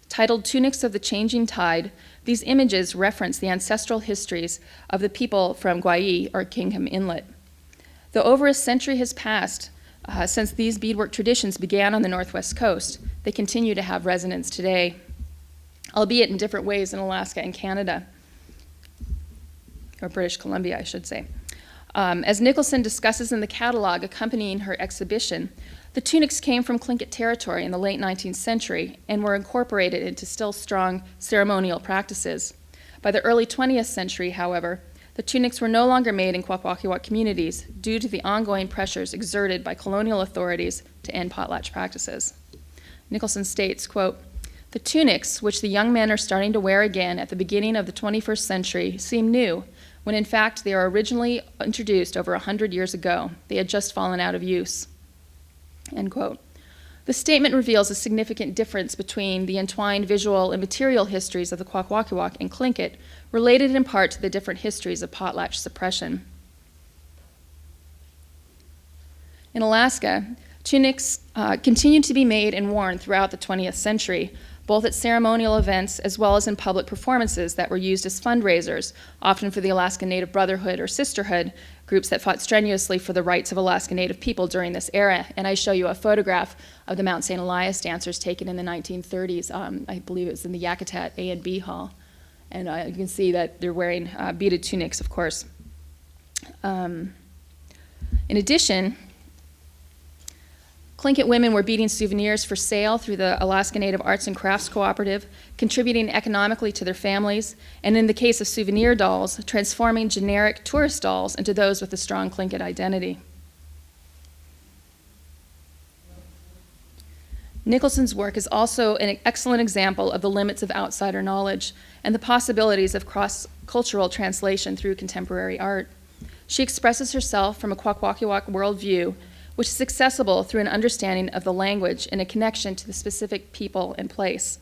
Titled Tunics of the Changing Tide, these images reference the ancestral histories of the people from Guai, or Kingham Inlet. Though over a century has passed since these beadwork traditions began on the Northwest Coast, they continue to have resonance today, albeit in different ways in Alaska and Canada, or British Columbia, I should say. As Nicholson discusses in the catalog accompanying her exhibition, the tunics came from Tlingit territory in the late 19th century and were incorporated into still strong ceremonial practices. By the early 20th century, however, the tunics were no longer made in Kwakwaka'wakw communities due to the ongoing pressures exerted by colonial authorities to end potlatch practices. Nicholson states, quote, the tunics, which the young men are starting to wear again at the beginning of the 21st century, seem new, when in fact they were originally introduced over 100 years ago. They had just fallen out of use. End quote. The statement reveals a significant difference between the entwined visual and material histories of the Kwakwaka'wakw and Tlingit, related in part to the different histories of potlatch suppression. In Alaska, tunics continued to be made and worn throughout the 20th century, both at ceremonial events as well as in public performances that were used as fundraisers, often for the Alaska Native Brotherhood or Sisterhood, groups that fought strenuously for the rights of Alaska Native people during this era. And I show you a photograph of the Mount St. Elias dancers taken in the 1930s. I believe it was in the Yakutat A&B Hall. And you can see that they're wearing beaded tunics, of course. In addition, Tlingit women were beading souvenirs for sale through the Alaska Native Arts and Crafts Cooperative, contributing economically to their families, and in the case of souvenir dolls, transforming generic tourist dolls into those with a strong Tlingit identity. Nicholson's work is also an excellent example of the limits of outsider knowledge and the possibilities of cross-cultural translation through contemporary art. She expresses herself from a Kwakwaka'wakw worldview, which is accessible through an understanding of the language and a connection to the specific people and place.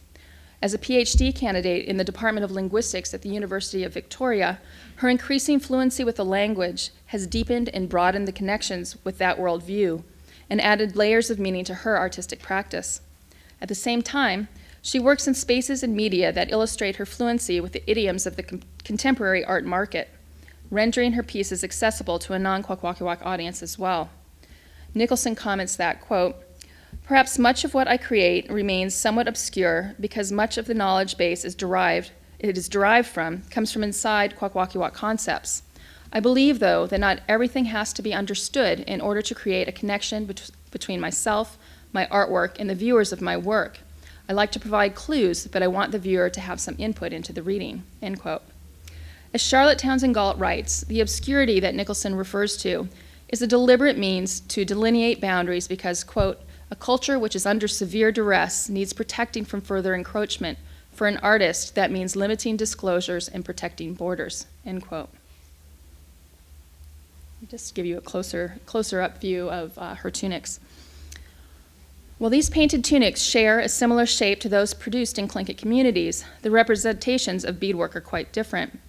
As a PhD candidate in the Department of Linguistics at the University of Victoria, her increasing fluency with the language has deepened and broadened the connections with that worldview and added layers of meaning to her artistic practice. At the same time, she works in spaces and media that illustrate her fluency with the idioms of the contemporary art market, rendering her pieces accessible to a non-Kwakwaka'wakw audience as well. Nicholson comments that, quote, "Perhaps much of what I create remains somewhat obscure because much of the knowledge base is derived from, comes from inside Kwakwaka'wakw concepts. I believe, though, that not everything has to be understood in order to create a connection between myself, my artwork, and the viewers of my work. I like to provide clues, but I want the viewer to have some input into the reading," end quote. As Charlotte Townsend Galt writes, the obscurity that Nicholson refers to is a deliberate means to delineate boundaries because, quote, "A culture which is under severe duress needs protecting from further encroachment. For an artist, that means limiting disclosures and protecting borders," end quote. Just give you a closer up view of her tunics. While these painted tunics share a similar shape to those produced in Tlingit communities, the representations of beadwork are quite different.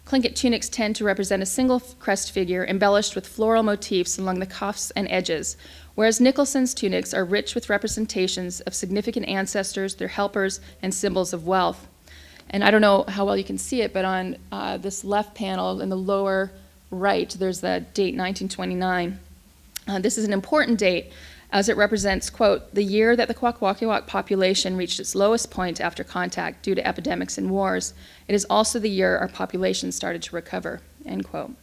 Tlingit tunics tend to represent a single crest figure embellished with floral motifs along the cuffs and edges, whereas Nicholson's tunics are rich with representations of significant ancestors, their helpers, and symbols of wealth. And I don't know how well you can see it, but on this left panel in the lower right, there's the date 1929. This is an important date as it represents, quote, "the year that the Kwakwaka'wakw population reached its lowest point after contact due to epidemics and wars. It is also the year our population started to recover," end quote.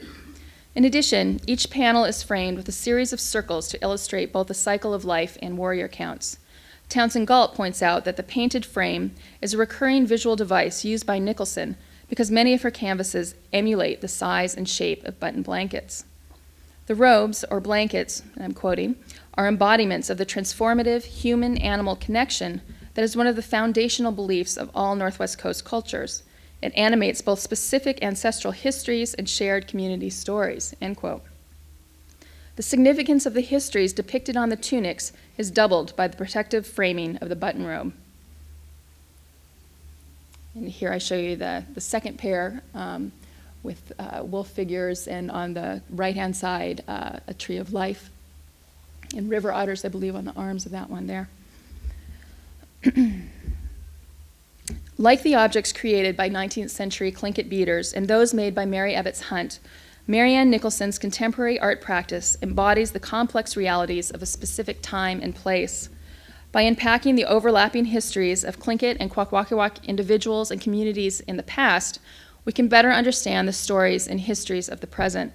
In addition, each panel is framed with a series of circles to illustrate both the cycle of life and warrior counts. Townsend Galt points out that the painted frame is a recurring visual device used by Nicholson because many of her canvases emulate the size and shape of button blankets. The robes, or blankets, and I'm quoting, "are embodiments of the transformative human-animal connection that is one of the foundational beliefs of all Northwest Coast cultures. It animates both specific ancestral histories and shared community stories," end quote. The significance of the histories depicted on the tunics is doubled by the protective framing of the button robe. And here I show you the second pair with wolf figures, and on the right-hand side, a tree of life, and river otters, I believe, on the arms of that one there. Like the objects created by 19th century Tlingit beaders and those made by Mary Evetts Hunt, Marianne Nicholson's contemporary art practice embodies the complex realities of a specific time and place. By unpacking the overlapping histories of Tlingit and Kwakwaka'wakw individuals and communities in the past, we can better understand the stories and histories of the present.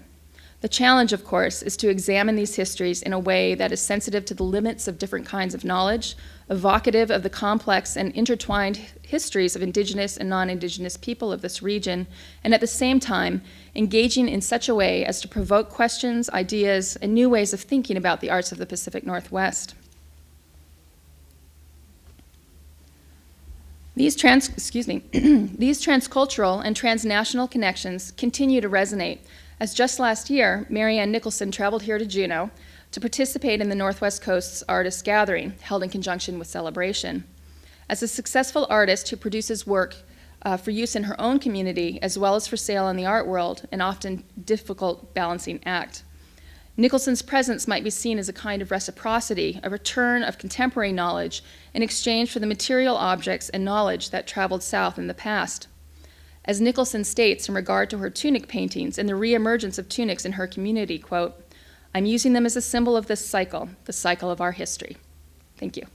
The challenge, of course, is to examine these histories in a way that is sensitive to the limits of different kinds of knowledge, evocative of the complex and intertwined histories of Indigenous and non-Indigenous people of this region, and at the same time, engaging in such a way as to provoke questions, ideas, and new ways of thinking about the arts of the Pacific Northwest. These transcultural and transnational connections continue to resonate, as just last year, Marianne Nicholson traveled here to Juneau to participate in the Northwest Coast's Artist Gathering, held in conjunction with Celebration. As a successful artist who produces work for use in her own community, as well as for sale in the art world, an often difficult balancing act, Nicholson's presence might be seen as a kind of reciprocity, a return of contemporary knowledge in exchange for the material objects and knowledge that traveled south in the past. As Nicholson states in regard to her tunic paintings and the reemergence of tunics in her community, quote, "I'm using them as a symbol of this cycle, the cycle of our history." Thank you.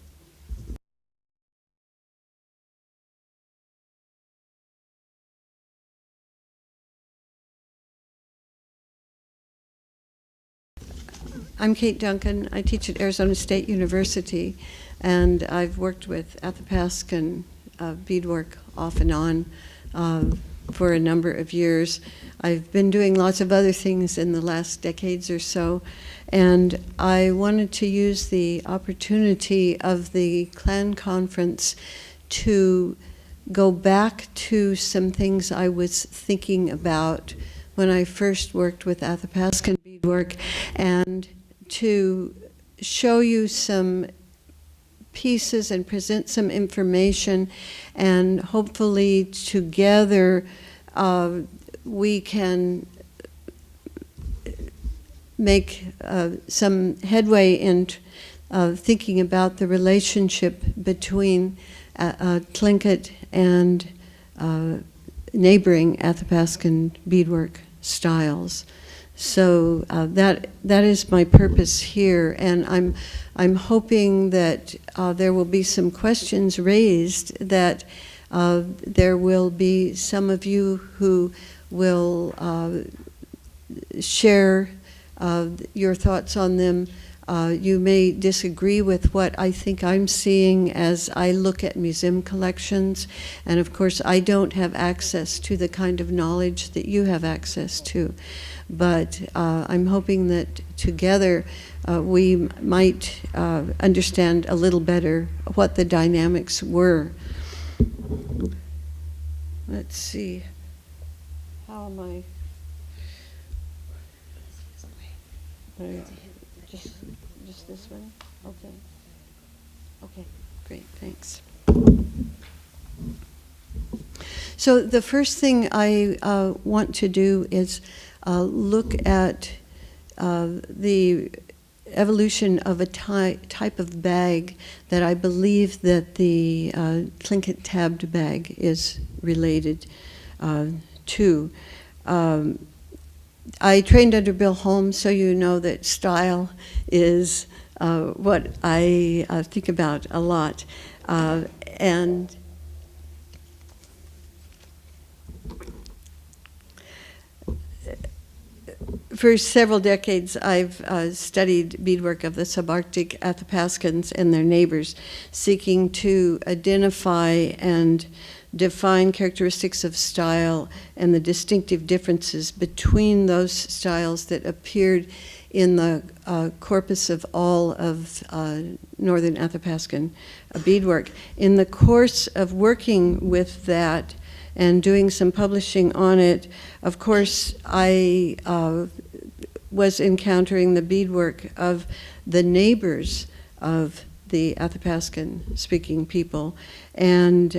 I'm Kate Duncan. I teach at Arizona State University, and I've worked with Athabascan beadwork off and on for a number of years. I've been doing lots of other things in the last decades or so, and I wanted to use the opportunity of the clan conference to go back to some things I was thinking about when I first worked with Athabascan beadwork, and to show you some pieces and present some information, and hopefully together we can make some headway in thinking about the relationship between Tlingit and neighboring Athabascan beadwork styles. So that is my purpose here, and I'm hoping that there will be some questions raised, that there will be some of you who will share your thoughts on them. You may disagree with what I think I'm seeing as I look at museum collections, and of course I don't have access to the kind of knowledge that you have access to. But I'm hoping that together we might understand a little better what the dynamics were. Let's see. How am I? Just this one? Okay. Okay, great, thanks. So the first thing I want to do is look at the evolution of a type of bag that I believe that the Tlingit tabbed bag is related to. I trained under Bill Holmes, so you know that style is what I think about a lot. And for several decades, I've studied beadwork of the subarctic Athabascans and their neighbors, seeking to identify and define characteristics of style and the distinctive differences between those styles that appeared in the corpus of all of northern Athabascan beadwork. In the course of working with that and doing some publishing on it, of course, I was encountering the beadwork of the neighbors of the Athabascan-speaking people, and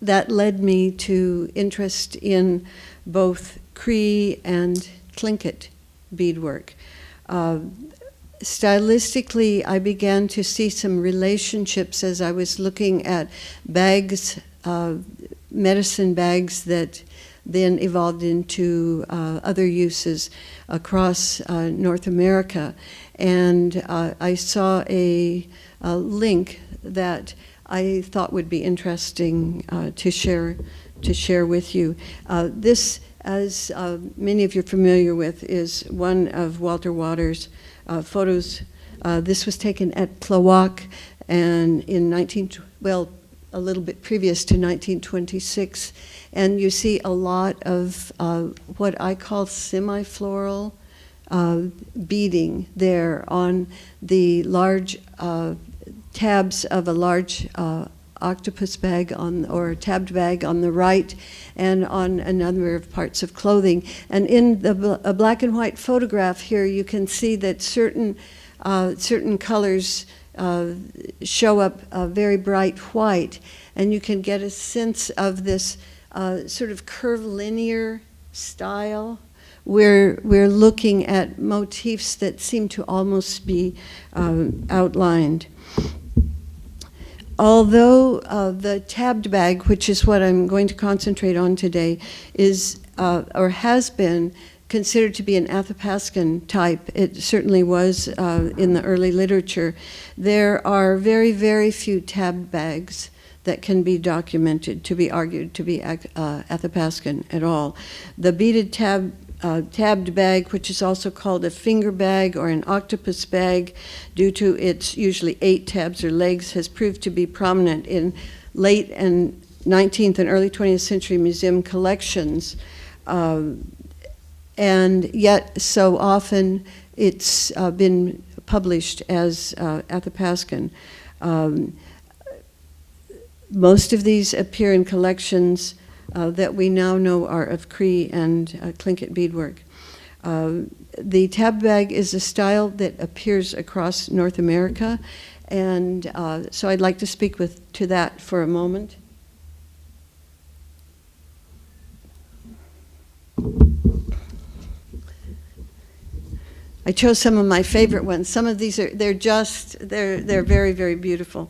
that led me to interest in both Cree and Tlingit beadwork. Stylistically, I began to see some relationships as I was looking at bags, medicine bags that then evolved into other uses across North America. And I saw a link that I thought would be interesting to share with you. This, as many of you are familiar with, is one of Walter Waters' photos. This was taken at Klawock, and in a little bit previous to 1926, and you see a lot of what I call semi-floral beading there on the large tabs of a large octopus bag or tabbed bag on the right, and on a number of parts of clothing. And in a black and white photograph here, you can see that certain colors show up very bright white, and you can get a sense of this sort of curvilinear style. We're looking at motifs that seem to almost be outlined. Although the tabbed bag, which is what I'm going to concentrate on today, is or has been considered to be an Athabascan type, it certainly was in the early literature, there are very, very few tabbed bags that can be documented to be argued to be Athabascan at all. The beaded tabbed bag, which is also called a finger bag or an octopus bag, due to its usually 8 tabs or legs, has proved to be prominent in late and 19th and early 20th century museum collections. And yet, so often, it's been published as Athabascan. Most of these appear in collections that we now know are of Cree and Tlingit beadwork. The tab bag is a style that appears across North America, and so I'd like to speak to that for a moment. I chose some of my favorite ones. Some of these they're very, very beautiful.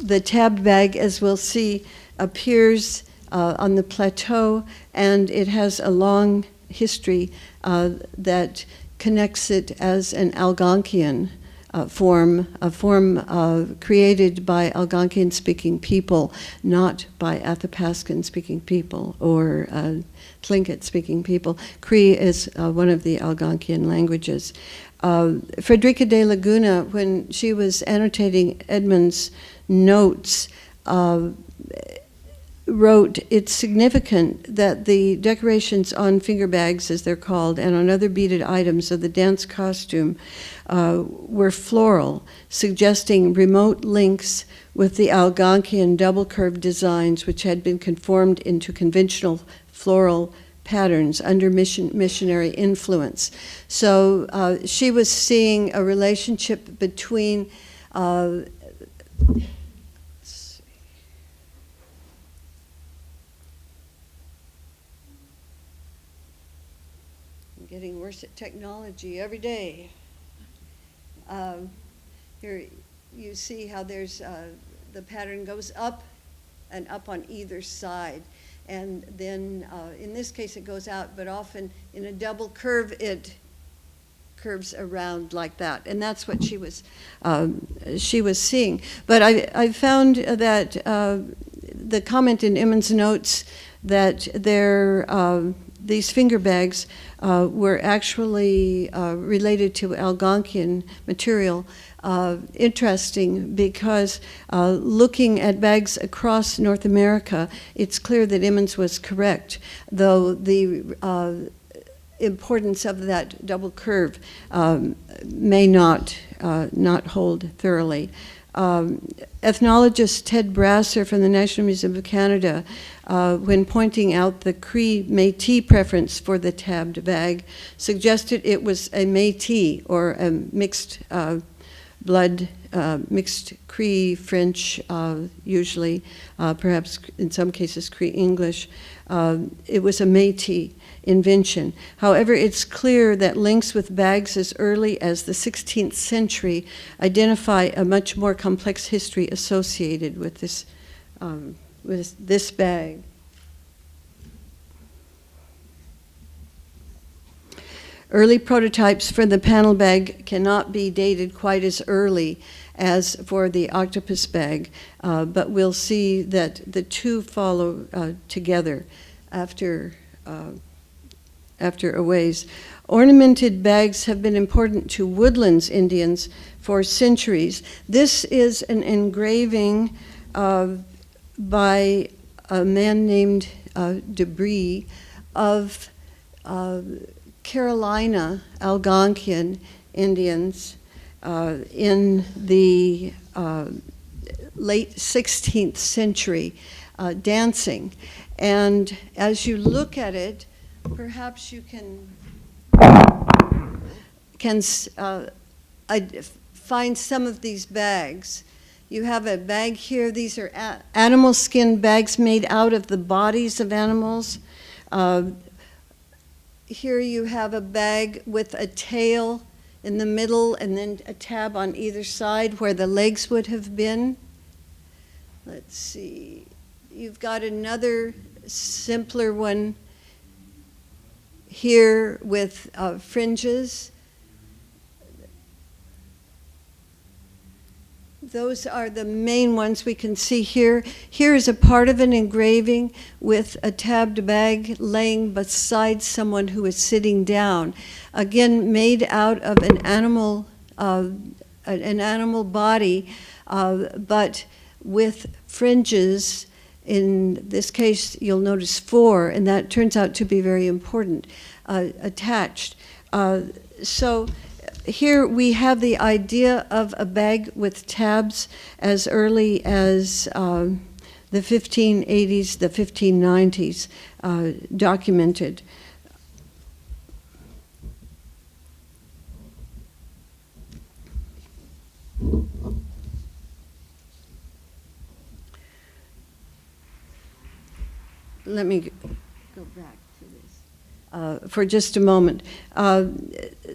the tabbed bag, as we'll see, appears on the plateau, and it has a long history that connects it as an Algonquian form, a form created by Algonquian-speaking people, not by Athabascan-speaking people or Tlingit-speaking people. Cree is one of the Algonquian languages. Frederica de Laguna, when she was annotating Edmund's notes, wrote, "It's significant that the decorations on finger bags, as they're called, and on other beaded items of the dance costume were floral, suggesting remote links with the Algonquian double-curved designs which had been conformed into conventional floral patterns under missionary influence." So she was seeing a relationship between getting worse at technology every day. Here you see how there's the pattern goes up and up on either side. And then in this case it goes out, but often in a double curve it curves around like that. And that's what she was seeing. But I found that the comment in Emmons' notes that these finger bags were actually related to Algonquian material. Interesting, because looking at bags across North America, it's clear that Emmons was correct, though the importance of that double curve may not hold thoroughly. Ethnologist Ted Brasser from the National Museum of Canada, when pointing out the Cree Métis preference for the tabbed bag, suggested it was a Métis, or a mixed blood, mixed Cree French, usually, perhaps in some cases Cree English. It was a Métis invention. However, it's clear that links with bags as early as the 16th century identify a much more complex history associated with this bag. Early prototypes for the panel bag cannot be dated quite as early as for the octopus bag, but we'll see that the two follow together after a ways. Ornamented bags have been important to Woodlands Indians for centuries. This is an engraving by a man named Debris of Carolina Algonquian Indians in the late 16th century dancing. And as you look at it, perhaps you can find some of these bags. You have a bag here. These are animal skin bags made out of the bodies of animals. Here you have a bag with a tail in the middle and then a tab on either side where the legs would have been. Let's see. You've got another simpler one here with fringes. Those are the main ones we can see here. Here is a part of an engraving with a tabbed bag laying beside someone who is sitting down. Again, made out of an animal body, but with fringes. In this case, you'll notice 4, and that turns out to be very important, attached. So here we have the idea of a bag with tabs as early as the 1580s, the 1590s, documented. Let me go back to this for just a moment.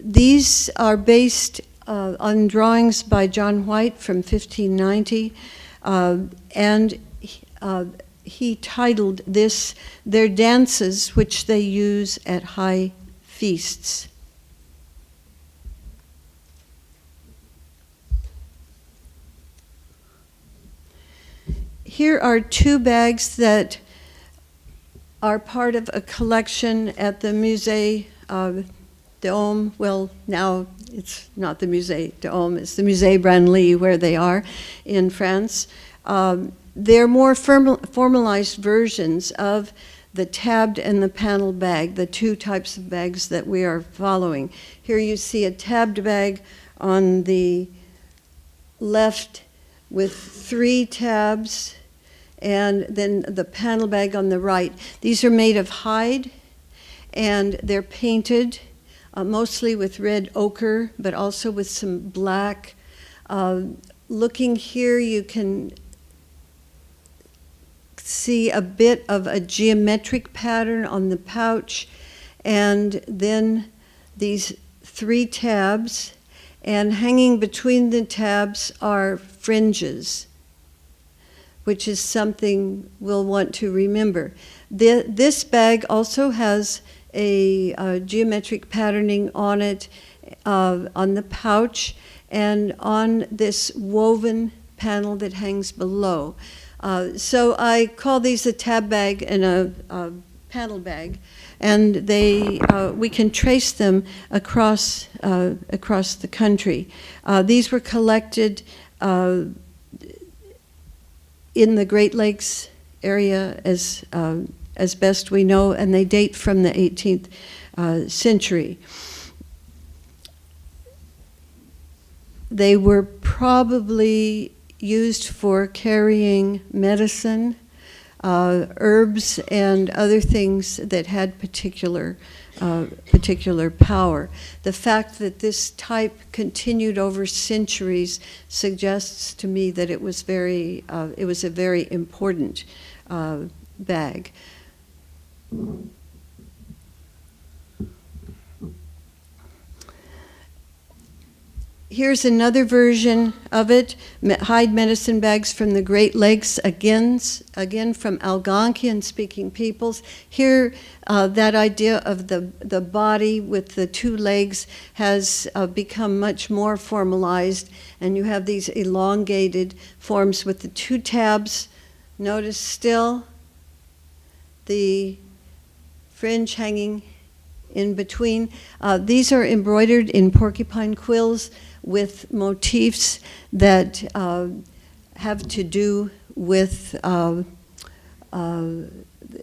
These are based on drawings by John White from 1590. And he titled this "Their Dances Which They Use at High Feasts." Here are two bags that are part of a collection at the Musée d'Homme. Well, now it's not the Musée d'Homme, it's the Musée Branly, where they are in France. They're more formalized versions of the tabbed and the panel bag, the two types of bags that we are following. Here you see a tabbed bag on the left with 3 tabs, and then the panel bag on the right. These are made of hide, and they're painted mostly with red ochre, but also with some black. Looking here, you can see a bit of a geometric pattern on the pouch, and then these 3 tabs, and hanging between the tabs are fringes, which is something we'll want to remember. This bag also has a geometric patterning on it, on the pouch, and on this woven panel that hangs below. So I call these a tab bag and a panel bag, and we can trace them across the country. These were collected in the Great Lakes area as best we know, and they date from the 18th century. They were probably used for carrying medicine, herbs, and other things that had particular power. The fact that this type continued over centuries suggests to me that it was a very important bag. Here's another version of it, hide medicine bags from the Great Lakes, again from Algonquian-speaking peoples. Here, that idea of the body with the 2 legs has become much more formalized, and you have these elongated forms with the 2 tabs. Notice still the fringe hanging in between. These are embroidered in porcupine quills with motifs that have to do with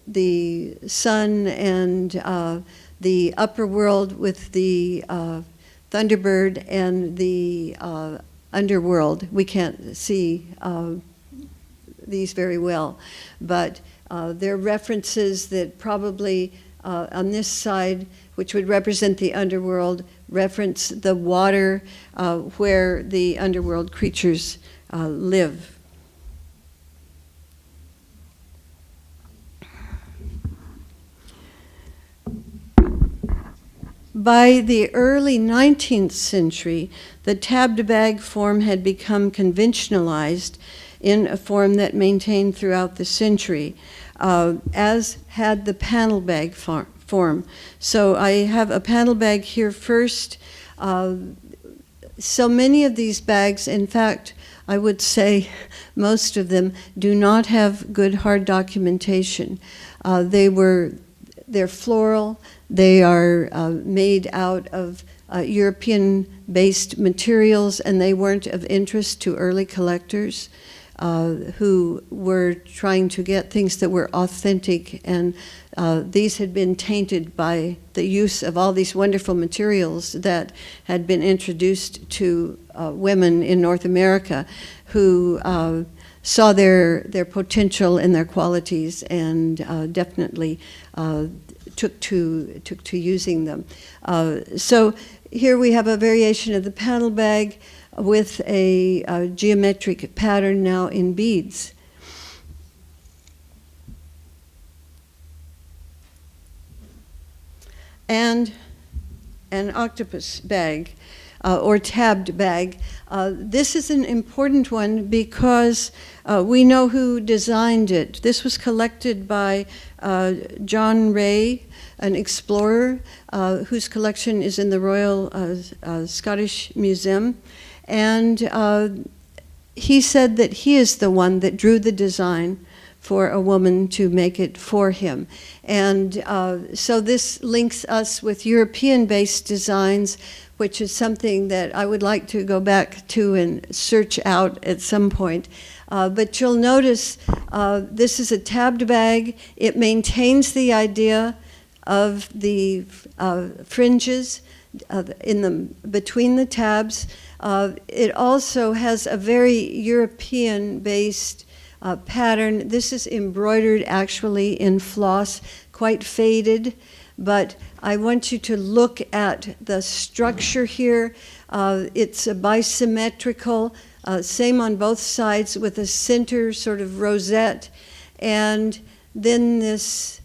the sun and the upper world with the thunderbird and the underworld. We can't see these very well, but they're references that probably on this side, which would represent the underworld, reference the water where the underworld creatures live. By the early 19th century, the tabbed bag form had become conventionalized in a form that maintained throughout the century, as had the panel bag form. So I have a panel bag here first. So many of these bags, in fact, I would say most of them, do not have good hard documentation. They're floral. They are made out of European-based materials, and they weren't of interest to early collectors who were trying to get things that were authentic, and these had been tainted by the use of all these wonderful materials that had been introduced to women in North America who saw their potential and their qualities, and definitely took to using them. So here we have a variation of the panel bag with a geometric pattern now in beads. And an octopus bag. or tabbed bag. This is an important one because we know who designed it. This was collected by John Ray, an explorer whose collection is in the Royal Scottish Museum. And he said that he is the one that drew the design for a woman to make it for him. And so this links us with European-based designs, which is something that I would like to go back to and search out at some point. But you'll notice this is a tabbed bag. It maintains the idea of the fringes between the tabs. It also has a very European-based pattern. This is embroidered actually in floss, quite faded, but I want you to look at the structure here. It's a bi-symmetrical, same on both sides with a center sort of rosette, and then this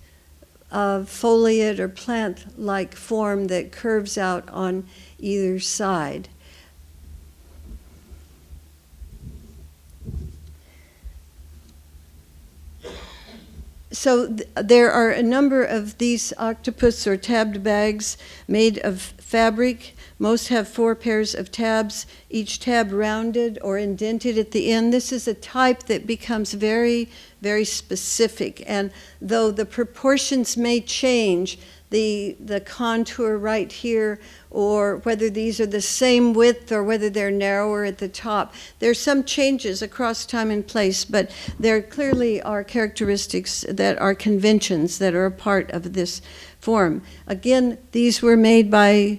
foliate or plant-like form that curves out on either side. So there are a number of these octopus or tabbed bags made of fabric. Most have 4 pairs of tabs, each tab rounded or indented at the end. This is a type that becomes very, very specific. And though the proportions may change, the contour right here, or whether these are the same width or whether they're narrower at the top. There's some changes across time and place, but there clearly are characteristics that are conventions that are a part of this form. Again, these were made by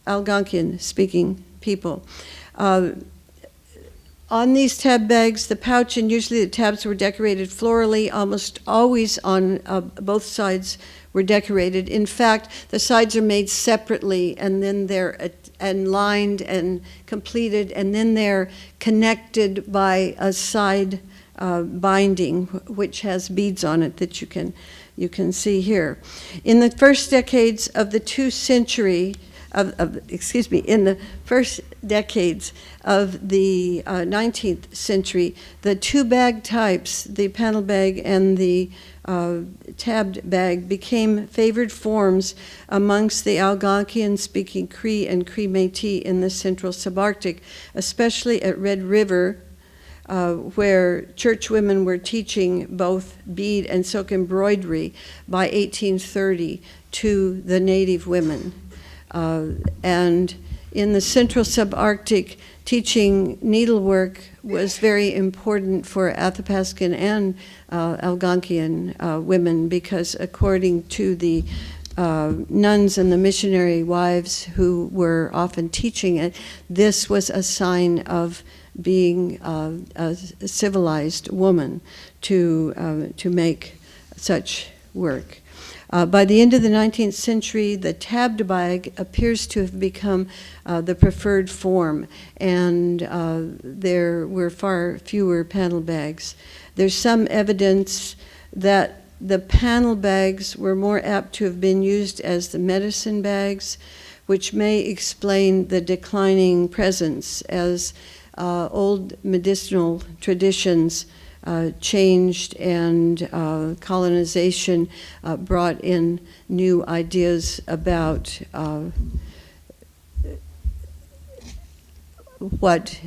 Algonquian-speaking people. On these tab bags, the pouch and usually the tabs were decorated florally, almost always on both sides were decorated. In fact, the sides are made separately and then they're lined and completed, and then they're connected by a side binding which has beads on it that you can see here. In the first decades of the in the first decades of the 19th century, the 2 bag types, the panel bag and the tabbed bag, became favored forms amongst the Algonquian-speaking Cree and Cree Métis in the central subarctic, especially at Red River, where church women were teaching both bead and silk embroidery by 1830 to the native women. And in the central subarctic, teaching needlework was very important for Athabascan and Algonquian women, because according to the nuns and the missionary wives who were often teaching it, this was a sign of being a civilized woman to make such work. By the end of the 19th century, the tabbed bag appears to have become the preferred form, and there were far fewer panel bags. There's some evidence that the panel bags were more apt to have been used as the medicine bags, which may explain the declining presence as old medicinal traditions changed and colonization brought in new ideas about what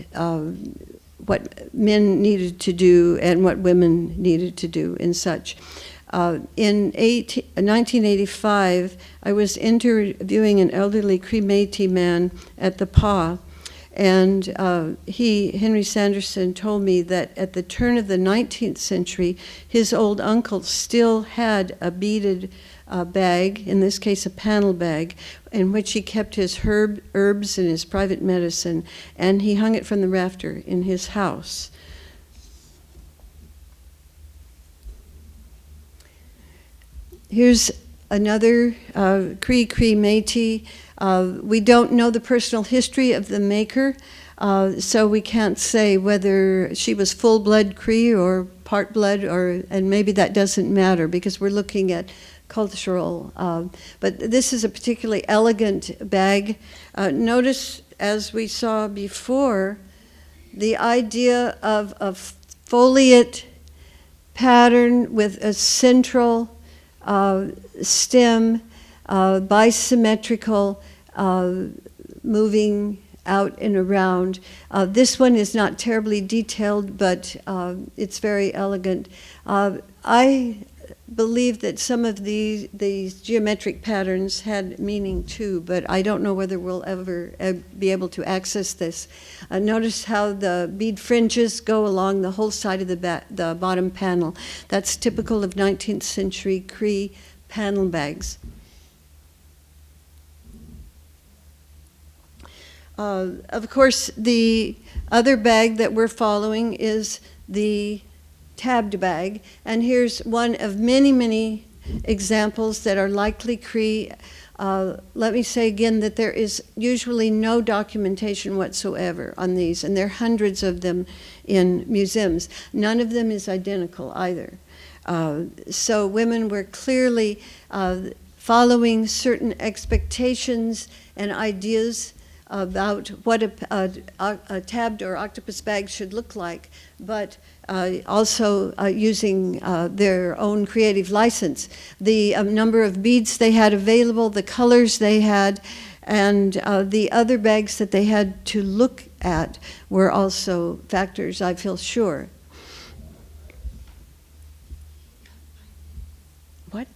men needed to do and what women needed to do and such. In 1985, I was interviewing an elderly Cree Métis man at the PA, and Henry Sanderson, told me that at the turn of the 19th century, his old uncle still had a beaded bag, in this case a panel bag, in which he kept his herbs and his private medicine, and he hung it from the rafter in his house. Here's another Cree Métis. We don't know the personal history of the maker, so we can't say whether she was full-blood Cree or part-blood, and maybe that doesn't matter because we're looking at cultural. But this is a particularly elegant bag. Notice, as we saw before, the idea of a foliate pattern with a central stem, bi-symmetrical, moving out and around. This one is not terribly detailed, but it's very elegant. I believe that some of these geometric patterns had meaning too, but I don't know whether we'll ever be able to access this. Notice how the bead fringes go along the whole side of the bottom panel. That's typical of 19th century Cree panel bags. Of course, the other bag that we're following is the tabbed bag, and here's one of many, many examples that are likely Cree. Let me say again that there is usually no documentation whatsoever on these, and there are hundreds of them in museums. None of them is identical either. So women were clearly following certain expectations and ideas about what a tabbed or octopus bag should look like, but also using their own creative license. The number of beads they had available, the colors they had, and the other bags that they had to look at were also factors, I feel sure. What?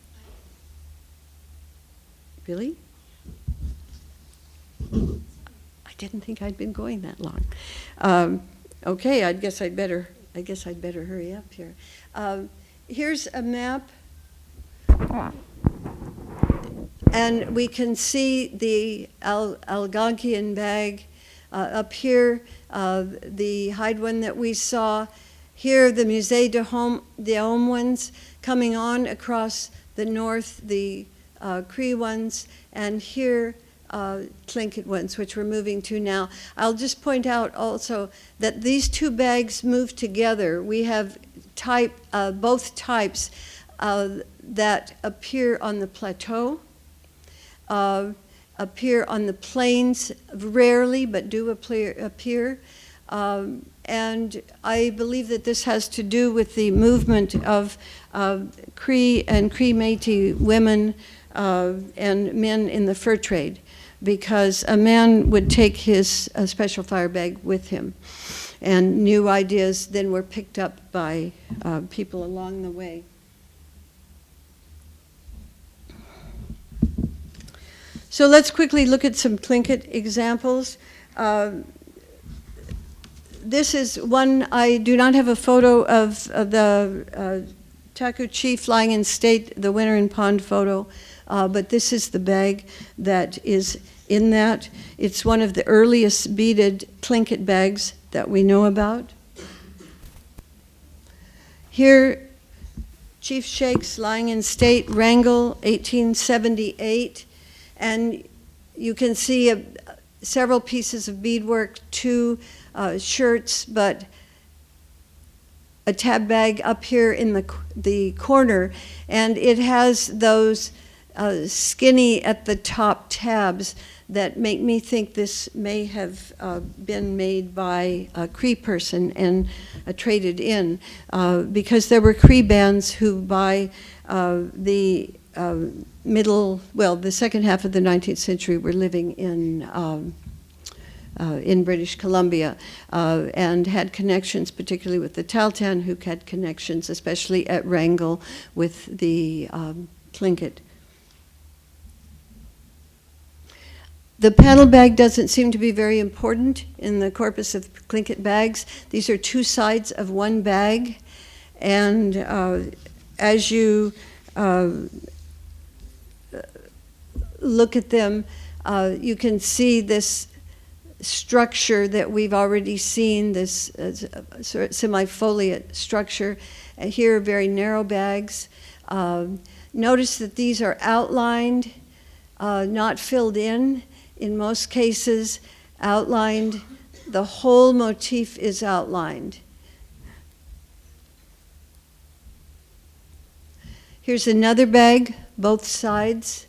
Really? I didn't think I'd been going that long. Okay, I guess I'd better hurry up here. Here's a map, and we can see the Algonquian bag up here, the hide one that we saw. Here, the Musée de Homme ones coming on across the north, the Cree ones, and here Tlingit ones, which we're moving to now. I'll just point out also that these two bags move together. We have both types that appear on the plateau, appear on the plains rarely, but do appear. And I believe that this has to do with the movement of Cree and Cree Métis women and men in the fur trade, because a man would take his special fire bag with him, and new ideas then were picked up by people along the way. So let's quickly look at some Tlingit examples. This is one, I do not have a photo of the Taku chief lying in state, the winter in pond photo, but this is the bag that is in that. It's one of the earliest beaded Tlingit bags that we know about. Here, Chief Shakes lying in state, Wrangell, 1878, and you can see several pieces of beadwork, two shirts, but a tab bag up here in the corner, and it has those skinny at the top tabs that make me think this may have been made by a Cree person and traded in, because there were Cree bands who by the second half of the 19th century were living in British Columbia and had connections, particularly with the Tahltan, who had connections, especially at Wrangell, with the Tlingit. The panel bag doesn't seem to be very important in the corpus of Tlingit bags. These are two sides of one bag, and as you look at them, you can see this structure that we've already seen, this sort of semi-foliate structure. Here are very narrow bags. Notice that these are outlined, not filled in. In most cases, outlined. The whole motif is outlined. Here's another bag, both sides,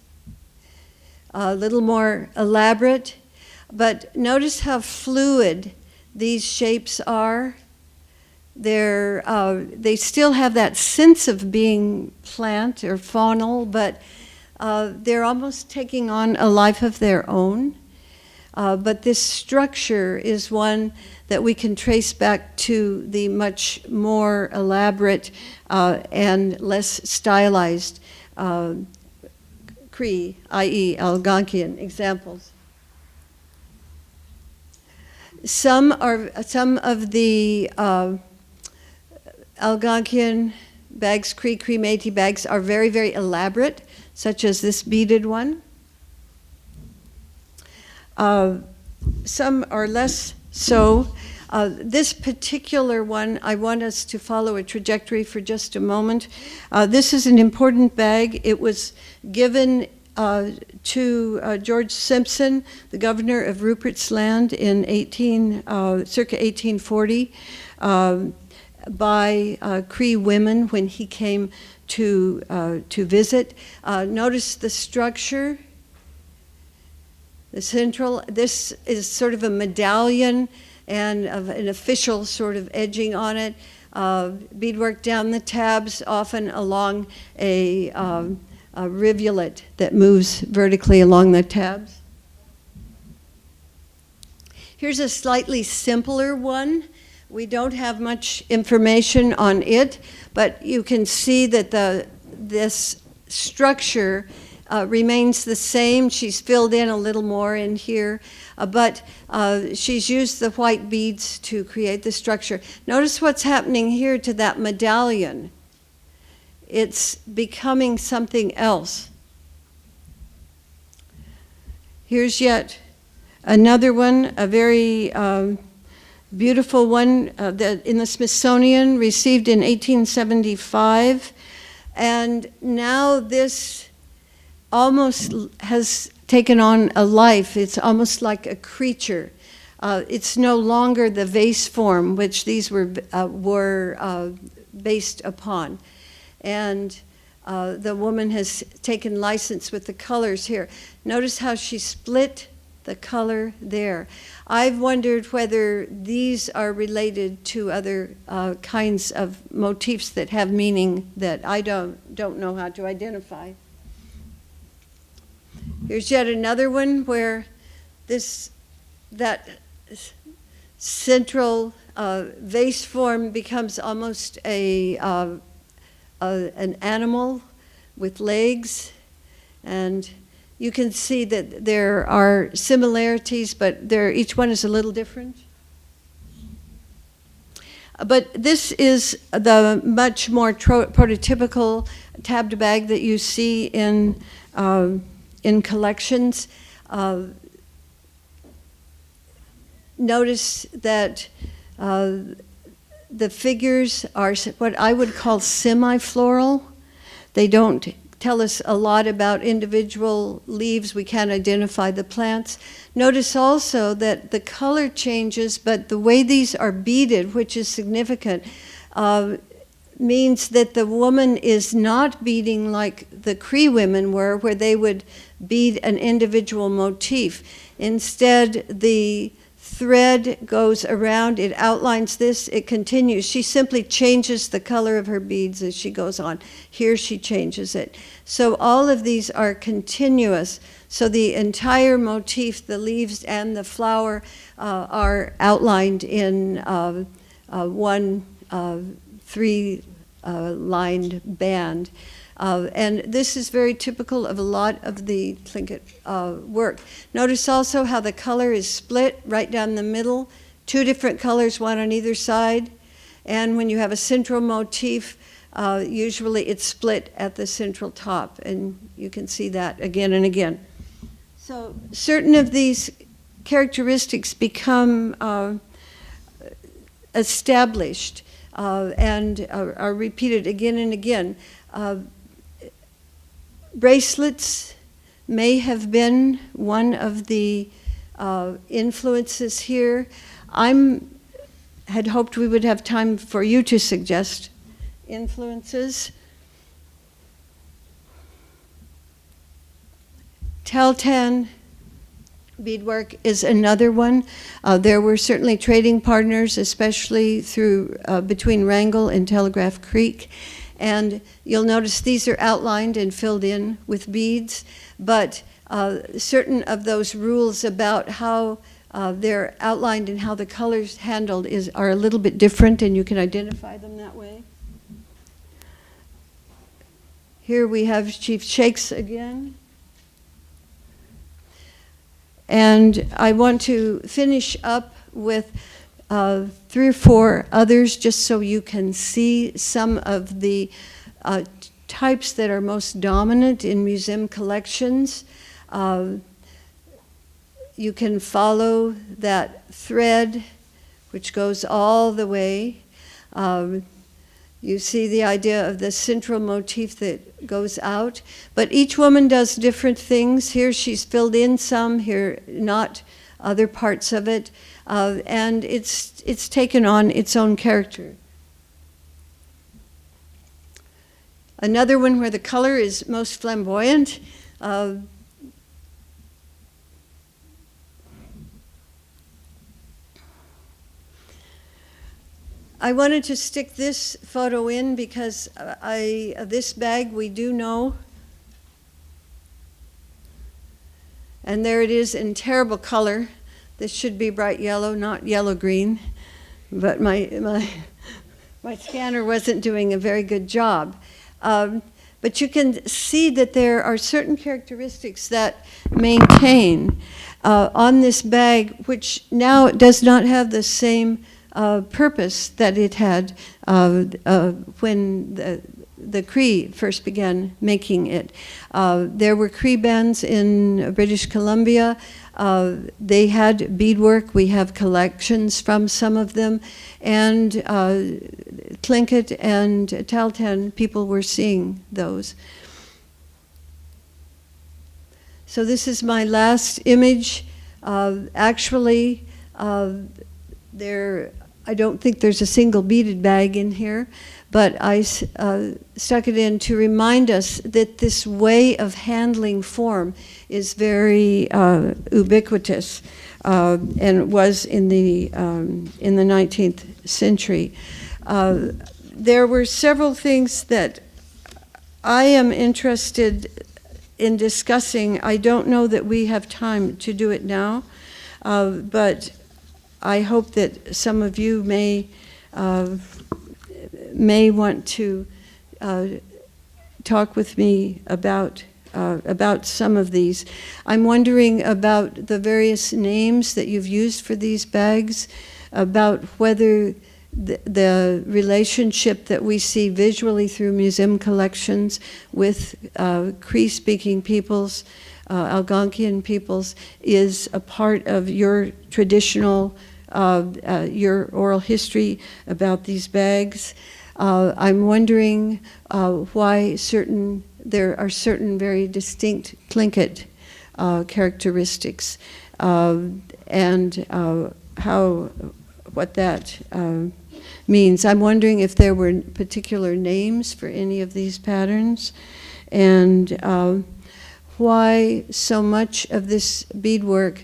a little more elaborate, but notice how fluid these shapes are. They still have that sense of being plant or faunal, but they're almost taking on a life of their own. But this structure is one that we can trace back to the much more elaborate and less stylized Cree, i.e. Algonquian examples. Some of the Algonquian bags, Cree Métis bags, are very, very elaborate, such as this beaded one. Some are less so. This particular one, I want us to follow a trajectory for just a moment. This is an important bag. It was given to George Simpson, the governor of Rupert's Land in circa 1840, by Cree women when he came to visit. Notice the structure. The central, this is sort of a medallion and of an official sort of edging on it. Beadwork down the tabs, often along a rivulet that moves vertically along the tabs. Here's a slightly simpler one. We don't have much information on it, but you can see that this structure remains the same. She's filled in a little more in here, but she's used the white beads to create the structure. Notice what's happening here to that medallion. It's becoming something else. Here's yet another one, a very beautiful one that in the Smithsonian, received in 1875. And now this almost has taken on a life. It's almost like a creature. It's no longer the vase form which these were based upon. And the woman has taken license with the colors here. Notice how she split the color there. I've wondered whether these are related to other kinds of motifs that have meaning that I don't know how to identify. Here's yet another one where that central vase form becomes almost an animal with legs, and you can see that there are similarities, but each one is a little different. But this is the much more prototypical tabbed bag that you see in collections. Notice that the figures are what I would call semi-floral. They don't tell us a lot about individual leaves. We can't identify the plants. Notice also that the color changes, but the way these are beaded, which is significant, means that the woman is not beading like the Cree women were, where they would bead an individual motif. Instead, the thread goes around, it outlines this, it continues. She simply changes the color of her beads as she goes on. Here she changes it. So all of these are continuous. So the entire motif, the leaves and the flower, are outlined in one three-lined band. And this is very typical of a lot of the Tlingit work. Notice also how the color is split right down the middle, two different colors, one on either side. And when you have a central motif, usually it's split at the central top, and you can see that again and again. So certain of these characteristics become established and are repeated again and again. Bracelets may have been one of the influences here. Had hoped we would have time for you to suggest influences. Teltan beadwork is another one. There were certainly trading partners, especially through between Wrangell and Telegraph Creek. And you'll notice these are outlined and filled in with beads, but certain of those rules about how they're outlined and how the colors handled are a little bit different, and you can identify them that way. Here we have Chief Shakes again. And I want to finish up with 3 or 4 others, just so you can see some of the types that are most dominant in museum collections. You can follow that thread, which goes all the way. You see the idea of the central motif that goes out. But each woman does different things. Here she's filled in some, here not other parts of it. And it's taken on its own character. Another one where the color is most flamboyant. I wanted to stick this photo in because this bag we do know. And there it is in terrible color. This should be bright yellow, not yellow-green. But my scanner wasn't doing a very good job. But you can see that there are certain characteristics that maintain on this bag, which now does not have the same purpose that it had when the Cree first began making it. There were Cree bands in British Columbia. They had beadwork. We have collections from some of them. And Tlingit and Tahltan, people were seeing those. So this is my last image. Actually, I don't think there's a single beaded bag in here, but I stuck it in to remind us that this way of handling form is very ubiquitous and was in the 19th century. There were several things that I am interested in discussing. I don't know that we have time to do it now, but I hope that some of you may want to talk with me about some of these. I'm wondering about the various names that you've used for these bags, about whether the relationship that we see visually through museum collections with Cree-speaking peoples, Algonquian peoples, is a part of your traditional your oral history about these bags. I'm wondering why there are certain very distinct Tlingit characteristics, and what that means. I'm wondering if there were particular names for any of these patterns, and why so much of this beadwork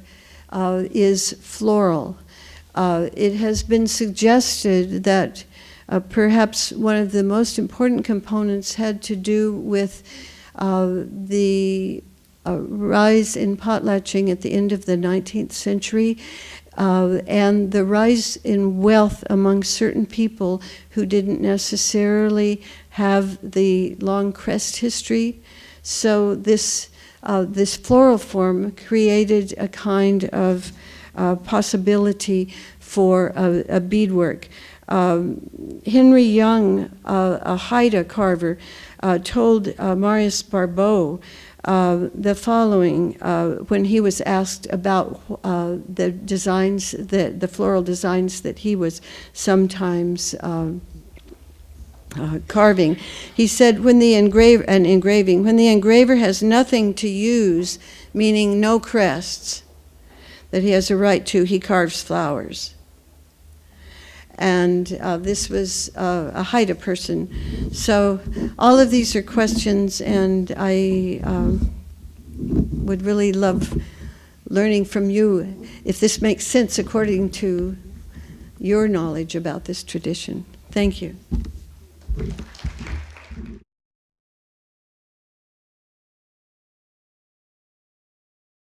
is floral. It has been suggested that perhaps one of the most important components had to do with the rise in potlatching at the end of the 19th century, and the rise in wealth among certain people who didn't necessarily have the long crest history. So this floral form created a kind of possibility for a beadwork. Henry Young, a Haida carver, told Marius Barbeau the following when he was asked about the designs, the floral designs that he was sometimes carving. He said, when the engraver has nothing to use, meaning no crests that he has a right to, he carves flowers. And this was a Haida person. So all of these are questions, and I would really love learning from you if this makes sense according to your knowledge about this tradition. Thank you.